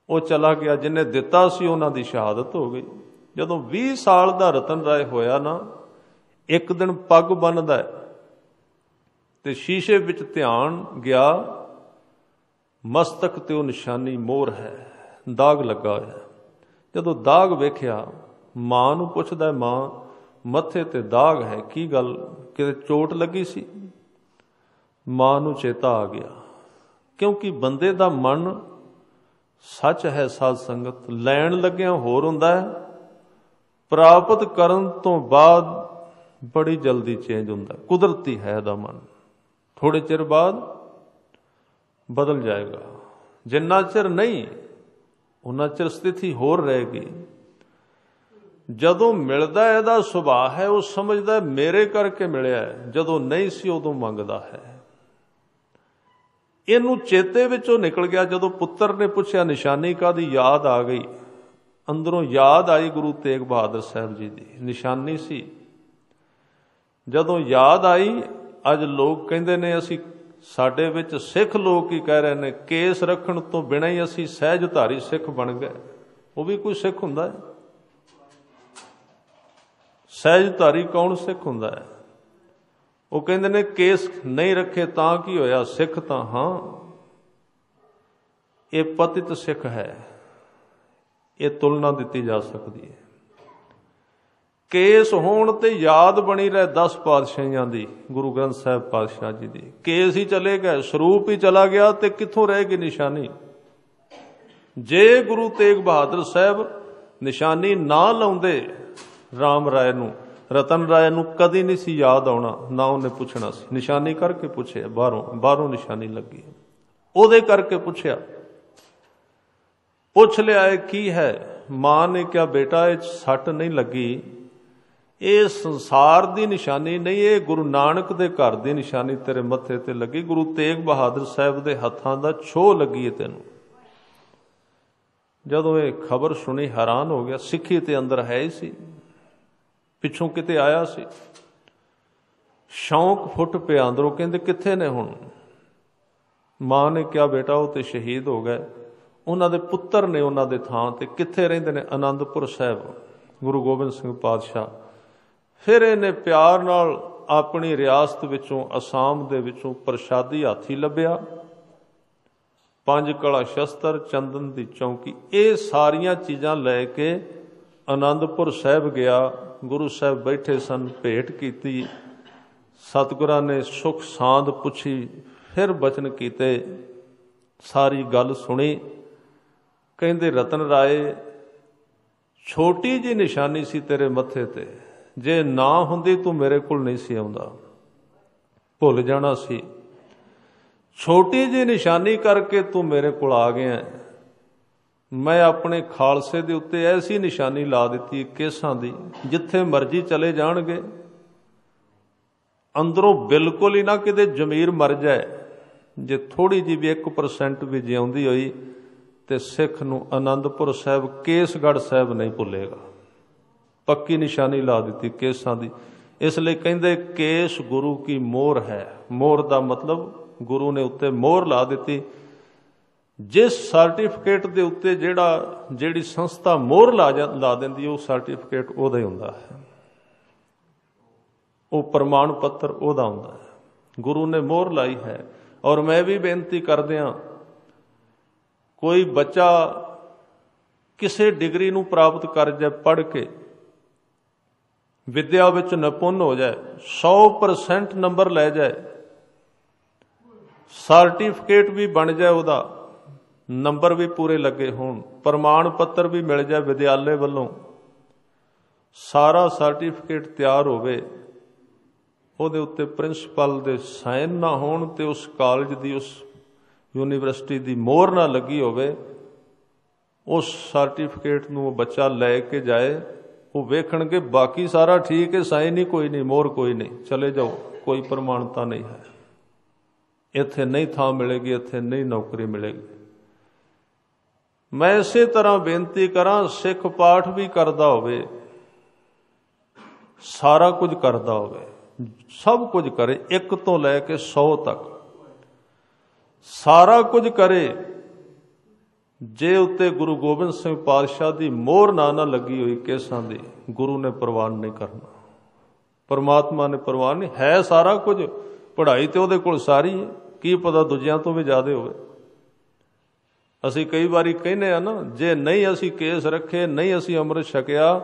ਉਹ ਚਲਾ ਗਿਆ, ਜਿੰਨੇ ਦਿੱਤਾ ਸੀ ਉਹਨਾਂ ਦੀ ਸ਼ਹਾਦਤ ਹੋ ਗਈ। ਜਦੋਂ 20 ਸਾਲ ਦਾ ਰਤਨ ਰਾਏ ਹੋਇਆ ਨਾ, ਇੱਕ ਦਿਨ ਪੱਗ ਬੰਨ੍ਹਦਾ ਤੇ ਸ਼ੀਸ਼ੇ ਵਿੱਚ ਧਿਆਨ ਗਿਆ, ਮਸਤਕ ਤੇ ਉਹ ਨਿਸ਼ਾਨੀ ਮੋਹਰ ਹੈ, ਦਾਗ ਲੱਗਾ ਹੋਇਆ। ਜਦੋਂ ਦਾਗ ਵੇਖਿਆ ਮਾਂ ਨੂੰ ਪੁੱਛਦਾ, ਮਾਂ ਮੱਥੇ ਤੇ ਦਾਗ ਹੈ, ਕੀ ਗੱਲ ਕਿਤੇ ਚੋਟ ਲੱਗੀ ਸੀ? ਮਾਂ ਨੂੰ ਚੇਤਾ ਆ ਗਿਆ, ਕਿਉਂਕਿ ਬੰਦੇ ਦਾ ਮਨ ਸੱਚ ਹੈ ਸਾਧ ਸੰਗਤ, ਲੈਣ ਲੱਗਿਆਂ ਹੋਰ ਹੁੰਦਾ ਹੈ, ਪ੍ਰਾਪਤ ਕਰਨ ਤੋਂ ਬਾਅਦ ਬੜੀ ਜਲਦੀ ਚੇਂਜ ਹੁੰਦਾ। ਕੁਦਰਤੀ ਹੈ ਇਹਦਾ ਮਨ, ਥੋੜੇ ਚਿਰ ਬਾਅਦ ਬਦਲ ਜਾਏਗਾ। ਜਿੰਨਾ ਚਿਰ ਨਹੀਂ ਉਹਨਾਂ ਚਿਰ ਸਥਿਤੀ ਹੋਰ ਰਹੇਗੀ। ਜਦੋਂ ਮਿਲਦਾ ਇਹਦਾ ਸੁਭਾਅ ਹੈ, ਉਹ ਸਮਝਦਾ ਮੇਰੇ ਕਰਕੇ ਮਿਲਿਆ ਹੈ, ਜਦੋਂ ਨਹੀਂ ਸੀ ਉਦੋਂ ਮੰਗਦਾ ਹੈ। ਇਹਨੂੰ ਚੇਤੇ ਵਿੱਚੋਂ ਨਿਕਲ ਗਿਆ। ਜਦੋਂ ਪੁੱਤਰ ਨੇ ਪੁੱਛਿਆ ਨਿਸ਼ਾਨੀ ਕਾਹਦੀ, ਯਾਦ ਆ ਗਈ, ਅੰਦਰੋਂ ਯਾਦ ਆਈ ਗੁਰੂ ਤੇਗ ਬਹਾਦਰ ਸਾਹਿਬ ਜੀ ਦੀ ਨਿਸ਼ਾਨੀ ਸੀ। ਜਦੋਂ ਯਾਦ ਆਈ, ਅੱਜ ਲੋਕ ਕਹਿੰਦੇ ਨੇ, ਅਸੀਂ ਸਾਡੇ ਵਿੱਚ ਸਿੱਖ ਲੋਕ ਹੀ ਕਹਿ ਰਹੇ ਨੇ, ਕੇਸ ਰੱਖਣ ਤੋਂ ਬਿਨਾਂ ਹੀ ਅਸੀਂ ਸਹਿਜਧਾਰੀ ਸਿੱਖ ਬਣ ਗਏ। ਉਹ ਵੀ ਕੋਈ ਸਿੱਖ ਹੁੰਦਾ ਹੈ? ਸਹਿਜਧਾਰੀ ਕੌਣ ਸਿੱਖ ਹੁੰਦਾ ਹੈ? ਉਹ ਕਹਿੰਦੇ ਨੇ ਕੇਸ ਨਹੀਂ ਰੱਖੇ ਤਾਂ ਕੀ ਹੋਇਆ, ਸਿੱਖ ਤਾਂ ਹਾਂ। ਇਹ ਪਤਿਤ ਸਿੱਖ ਹੈ, ਇਹ ਤੁਲਨਾ ਦਿੱਤੀ ਜਾ ਸਕਦੀ ਹੈ। ਕੇਸ ਹੋਣ ਤੇ ਯਾਦ ਬਣੀ ਰਹੇ 10 ਪਾਤਸ਼ਾਹੀਆਂ ਦੀ, ਗੁਰੂ ਗ੍ਰੰਥ ਸਾਹਿਬ ਪਾਤਸ਼ਾਹ ਜੀ ਦੀ। ਕੇਸ ਹੀ ਚਲੇ ਗਏ, ਸਰੂਪ ਹੀ ਚਲਾ ਗਿਆ, ਤੇ ਕਿੱਥੋਂ ਰਹੇਗੀ ਨਿਸ਼ਾਨੀ? ਜੇ ਗੁਰੂ ਤੇਗ ਬਹਾਦਰ ਸਾਹਿਬ ਨਿਸ਼ਾਨੀ ਨਾ ਲਾਉਂਦੇ, ਰਾਮ ਰਾਏ ਨੂੰ, ਰਤਨ ਰਾਏ ਨੂੰ ਕਦੀ ਨਹੀਂ ਸੀ ਯਾਦ ਆਉਣਾ, ਨਾ ਉਹਨੇ ਪੁੱਛਣਾ ਸੀ। ਨਿਸ਼ਾਨੀ ਕਰਕੇ ਪੁੱਛਿਆ, ਬਾਹਰੋਂ ਨਿਸ਼ਾਨੀ ਲੱਗੀ, ਉਹਦੇ ਕਰਕੇ ਪੁੱਛਿਆ। ਪੁੱਛ ਲਿਆ ਇਹ ਕੀ ਹੈ? ਮਾਂ ਨੇ ਕਿਹਾ ਬੇਟਾ ਇਹ ਸੱਟ ਨਹੀਂ ਲੱਗੀ, ਇਹ ਸੰਸਾਰ ਦੀ ਨਿਸ਼ਾਨੀ ਨਹੀਂ, ਇਹ ਗੁਰੂ ਨਾਨਕ ਦੇ ਘਰ ਦੀ ਨਿਸ਼ਾਨੀ ਤੇਰੇ ਮੱਥੇ ਤੇ ਲੱਗੀ, ਗੁਰੂ ਤੇਗ ਬਹਾਦਰ ਸਾਹਿਬ ਦੇ ਹੱਥਾਂ ਦਾ ਛੋਹ ਲੱਗੀ ਹੈ ਤੈਨੂੰ। ਜਦੋਂ ਇਹ ਖਬਰ ਸੁਣੀ ਹੈਰਾਨ ਹੋ ਗਿਆ। ਸਿੱਖੀ ਤੇ ਅੰਦਰ ਹੈ ਹੀ ਸੀ, ਪਿੱਛੋਂ ਕਿਤੇ ਆਇਆ ਸੀ, ਸ਼ੌਂਕ ਫੁੱਟ ਪਿਆ ਅੰਦਰੋਂ। ਕਹਿੰਦੇ ਕਿੱਥੇ ਨੇ ਹੁਣ? ਮਾਂ ਨੇ ਕਿਹਾ ਬੇਟਾ ਉਹ ਤੇ ਸ਼ਹੀਦ ਹੋ ਗਏ, ਉਹਨਾਂ ਦੇ ਪੁੱਤਰ ਨੇ ਉਹਨਾਂ ਦੇ ਥਾਂ ਤੇ। ਕਿੱਥੇ ਰਹਿੰਦੇ ਨੇ? ਆਨੰਦਪੁਰ ਸਾਹਿਬ, ਗੁਰੂ ਗੋਬਿੰਦ ਸਿੰਘ ਪਾਤਸ਼ਾਹ। ਫਿਰ ਇਹਨੇ ਪਿਆਰ ਨਾਲ ਆਪਣੀ ਰਿਆਸਤ ਵਿੱਚੋਂ, ਅਸਾਮ ਦੇ ਵਿੱਚੋਂ ਪ੍ਰਸ਼ਾਦੀ ਹਾਥੀ ਲੱਭਿਆ, 5 ਕਲਾ ਸ਼ਸਤਰ, ਚੰਦਨ ਦੀ ਚੌਂਕੀ, ਇਹ ਸਾਰੀਆਂ ਚੀਜ਼ਾਂ ਲੈ ਕੇ ਆਨੰਦਪੁਰ ਸਾਹਿਬ ਗਿਆ। ਗੁਰੂ ਸਾਹਿਬ ਬੈਠੇ ਸਨ, ਭੇਟ ਕੀਤੀ, ਸਤਿਗੁਰਾਂ ਨੇ ਸੁਖ ਸਾਂਦ ਪੁੱਛੀ, ਫਿਰ ਬਚਨ ਕੀਤੇ, ਸਾਰੀ ਗੱਲ ਸੁਣੀ। ਕਹਿੰਦੇ ਰਤਨ ਰਾਏ ਛੋਟੀ ਜੀ ਨਿਸ਼ਾਨੀ ਸੀ ਤੇਰੇ ਮੱਥੇ ਤੇ, ਜੇ ਨਾ ਹੁੰਦੀ ਤੂੰ ਮੇਰੇ ਕੋਲ ਨਹੀਂ ਸੀ ਆਉਂਦਾ, ਭੁੱਲ ਜਾਣਾ ਸੀ। ਛੋਟੀ ਜੀ ਨਿਸ਼ਾਨੀ ਕਰਕੇ ਤੂੰ ਮੇਰੇ ਕੋਲ ਆ ਗਿਆ। ਮੈਂ ਆਪਣੇ ਖਾਲਸੇ ਦੇ ਉੱਤੇ ਐਸੀ ਨਿਸ਼ਾਨੀ ਲਾ ਦਿੱਤੀ ਕੇਸਾਂ ਦੀ, ਜਿੱਥੇ ਮਰਜ਼ੀ ਚਲੇ ਜਾਣਗੇ, ਅੰਦਰੋਂ ਬਿਲਕੁਲ ਹੀ ਨਾ ਕਿਤੇ ਜ਼ਮੀਰ ਮਰ ਜਾਏ। ਜੇ ਥੋੜੀ ਜਿਹੀ ਵੀ 1% ਵੀ ਜਿਉਂਦੀ ਹੋਈ ਤੇ ਸਿੱਖ ਨੂੰ ਆਨੰਦਪੁਰ ਸਾਹਿਬ, ਕੇਸਗੜ੍ਹ ਸਾਹਿਬ ਨਹੀਂ ਭੁੱਲੇਗਾ। ਪੱਕੀ ਨਿਸ਼ਾਨੀ ਲਾ ਦਿੱਤੀ ਕੇਸਾਂ ਦੀ। ਇਸ ਲਈ ਕਹਿੰਦੇ ਕੇਸ ਗੁਰੂ ਕੀ ਮੋਹਰ ਹੈ। ਮੋਹਰ ਦਾ ਮਤਲਬ ਗੁਰੂ ਨੇ ਉੱਤੇ ਮੋਹਰ ਲਾ ਦਿੱਤੀ। ਜਿਸ ਸਰਟੀਫਿਕੇਟ ਦੇ ਉੱਤੇ ਜਿਹੜੀ ਸੰਸਥਾ ਮੋਹਰ ਲਾ ਦਿੰਦੀ, ਉਹ ਸਰਟੀਫਿਕੇਟ ਉਹਦਾ ਹੀ ਹੁੰਦਾ ਹੈ, ਉਹ ਪ੍ਰਮਾਣ ਪੱਤਰ ਉਹਦਾ ਹੁੰਦਾ ਹੈ। ਗੁਰੂ ਨੇ ਮੋਹਰ ਲਾਈ ਹੈ। ਔਰ ਮੈਂ ਵੀ ਬੇਨਤੀ ਕਰਦਿਆਂ, ਕੋਈ ਬੱਚਾ ਕਿਸੇ ਡਿਗਰੀ ਨੂੰ ਪ੍ਰਾਪਤ ਕਰ ਜਾਏ, ਪੜ੍ਹ ਕੇ ਵਿਦਿਆ ਵਿੱਚ ਨਿਪੁੰਨ ਹੋ ਜਾਏ, 100% ਨੰਬਰ ਲੈ ਜਾਏ, ਸਰਟੀਫਿਕੇਟ ਵੀ ਬਣ ਜਾਏ, ਉਹਦਾ ਨੰਬਰ ਵੀ ਪੂਰੇ ਲੱਗੇ ਹੋਣ, ਪ੍ਰਮਾਣ ਪੱਤਰ ਵੀ ਮਿਲ ਜਾਏ ਵਿਦਿਆਲੇ ਵੱਲੋਂ, ਸਾਰਾ ਸਰਟੀਫਿਕੇਟ ਤਿਆਰ ਹੋਵੇ, ਉਹਦੇ ਉੱਤੇ ਪ੍ਰਿੰਸੀਪਲ ਦੇ ਸਾਈਨ ਨਾ ਹੋਣ ਤੇ ਉਸ ਕਾਲਜ ਦੀ, ਉਸ ਯੂਨੀਵਰਸਿਟੀ ਦੀ ਮੋਹਰ ਨਾ ਲੱਗੀ ਹੋਵੇ, ਉਸ ਸਰਟੀਫਿਕੇਟ ਨੂੰ ਉਹ ਬੱਚਾ ਲੈ ਕੇ ਜਾਏ, ਉਹ ਵੇਖਣਗੇ ਬਾਕੀ ਸਾਰਾ ਠੀਕ ਹੈ, ਸਾਈਨ ਹੀ ਕੋਈ ਨਹੀਂ, ਮੋਹਰ ਕੋਈ ਨਹੀਂ, ਚਲੇ ਜਾਓ, ਕੋਈ ਪ੍ਰਮਾਣਤਾ ਨਹੀਂ ਹੈ, ਇੱਥੇ ਨਹੀਂ ਥਾਂ ਮਿਲੇਗੀ, ਇੱਥੇ ਨਹੀਂ ਨੌਕਰੀ ਮਿਲੇਗੀ। ਮੈਂ ਇਸੇ ਤਰ੍ਹਾਂ ਬੇਨਤੀ ਕਰਾਂ, ਸਿੱਖ ਪਾਠ ਵੀ ਕਰਦਾ ਹੋਵੇ, ਸਾਰਾ ਕੁਝ ਕਰਦਾ ਹੋਵੇ, ਸਭ ਕੁਝ ਕਰੇ, 1 ਤੋਂ ਲੈ ਕੇ 100 ਤੱਕ ਸਾਰਾ ਕੁਝ ਕਰੇ, ਜੇ ਉੱਤੇ ਗੁਰੂ ਗੋਬਿੰਦ ਸਿੰਘ ਪਾਤਸ਼ਾਹ ਦੀ ਮੋਹਰ ਨਾ ਲੱਗੀ ਹੋਈ ਕੇਸਾਂ ਦੀ, ਗੁਰੂ ਨੇ ਪ੍ਰਵਾਨ ਨਹੀਂ ਕਰਨਾ, ਪਰਮਾਤਮਾ ਨੇ ਪ੍ਰਵਾਨ ਨਹੀਂ। ਹੈ ਸਾਰਾ ਕੁਝ, ਪੜ੍ਹਾਈ ਤੇ ਉਹਦੇ ਕੋਲ ਸਾਰੀ ਹੈ, ਕੀ ਪਤਾ ਦੂਜਿਆਂ ਤੋਂ ਵੀ ਜ਼ਿਆਦਾ ਹੋਵੇ। ਅਸੀਂ ਕਈ ਵਾਰੀ ਕਹਿੰਦੇ ਆ ਨਾ, ਜੇ ਨਹੀਂ ਅਸੀਂ ਕੇਸ ਰੱਖੇ, ਨਹੀਂ ਅਸੀਂ ਅੰਮ੍ਰਿਤ ਛਕਿਆ,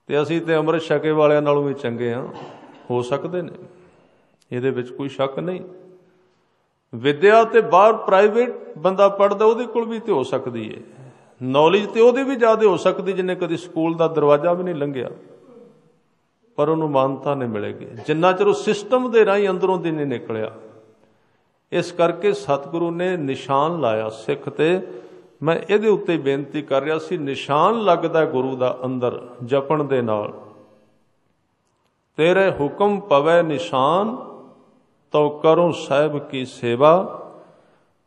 ਤੇ ਅਸੀਂ ਤੇ ਅੰਮ੍ਰਿਤ ਛਕੇ ਵਾਲਿਆਂ ਨਾਲੋਂ ਵੀ ਚੰਗੇ ਹਾਂ, ਹੋ ਸਕਦੇ ਨੇ, ਇਹਦੇ ਵਿੱਚ ਕੋਈ ਸ਼ੱਕ ਨਹੀਂ। ਵਿਦਿਆ ਤੇ ਬਾਹਰ ਪ੍ਰਾਈਵੇਟ ਬੰਦਾ ਪੜ੍ਹਦਾ ਉਹਦੇ ਕੋਲ ਵੀ ਤੇ ਹੋ ਸਕਦੀ ਹੈ, ਨੌਲੇਜ ਤੇ ਉਹਦੀ ਵੀ ਜ਼ਿਆਦਾ ਹੋ ਸਕਦੀ ਜਿਹਨੇ ਕਦੀ ਸਕੂਲ ਦਾ ਦਰਵਾਜ਼ਾ ਵੀ ਨਹੀਂ ਲੰਘਿਆ, ਪਰ ਉਹਨੂੰ ਮਾਨਤਾ ਨਹੀਂ ਮਿਲੇਗੀ ਜਿੰਨਾ ਚਿਰ ਉਹ ਸਿਸਟਮ ਦੇ ਰਾਹੀਂ ਅੰਦਰੋਂ ਦੀ ਨਹੀਂ ਨਿਕਲਿਆ। ਇਸ ਕਰਕੇ ਸਤਿਗੁਰੂ ਨੇ ਨਿਸ਼ਾਨ ਲਾਇਆ ਸਿੱਖ ਤੇ। ਮੈਂ ਇਹਦੇ ਉੱਤੇ ਬੇਨਤੀ ਕਰ ਰਿਹਾ ਸੀ, ਨਿਸ਼ਾਨ ਲੱਗਦਾ ਗੁਰੂ ਦਾ ਅੰਦਰ ਜਪਣ ਦੇ ਨਾਲ। ਤੇਰੇ ਹੁਕਮ ਪਵੈ ਨਿਸ਼ਾਨ ਤਉ ਕਰੂੰ ਸਾਹਿਬ ਕੀ ਸੇਵਾ।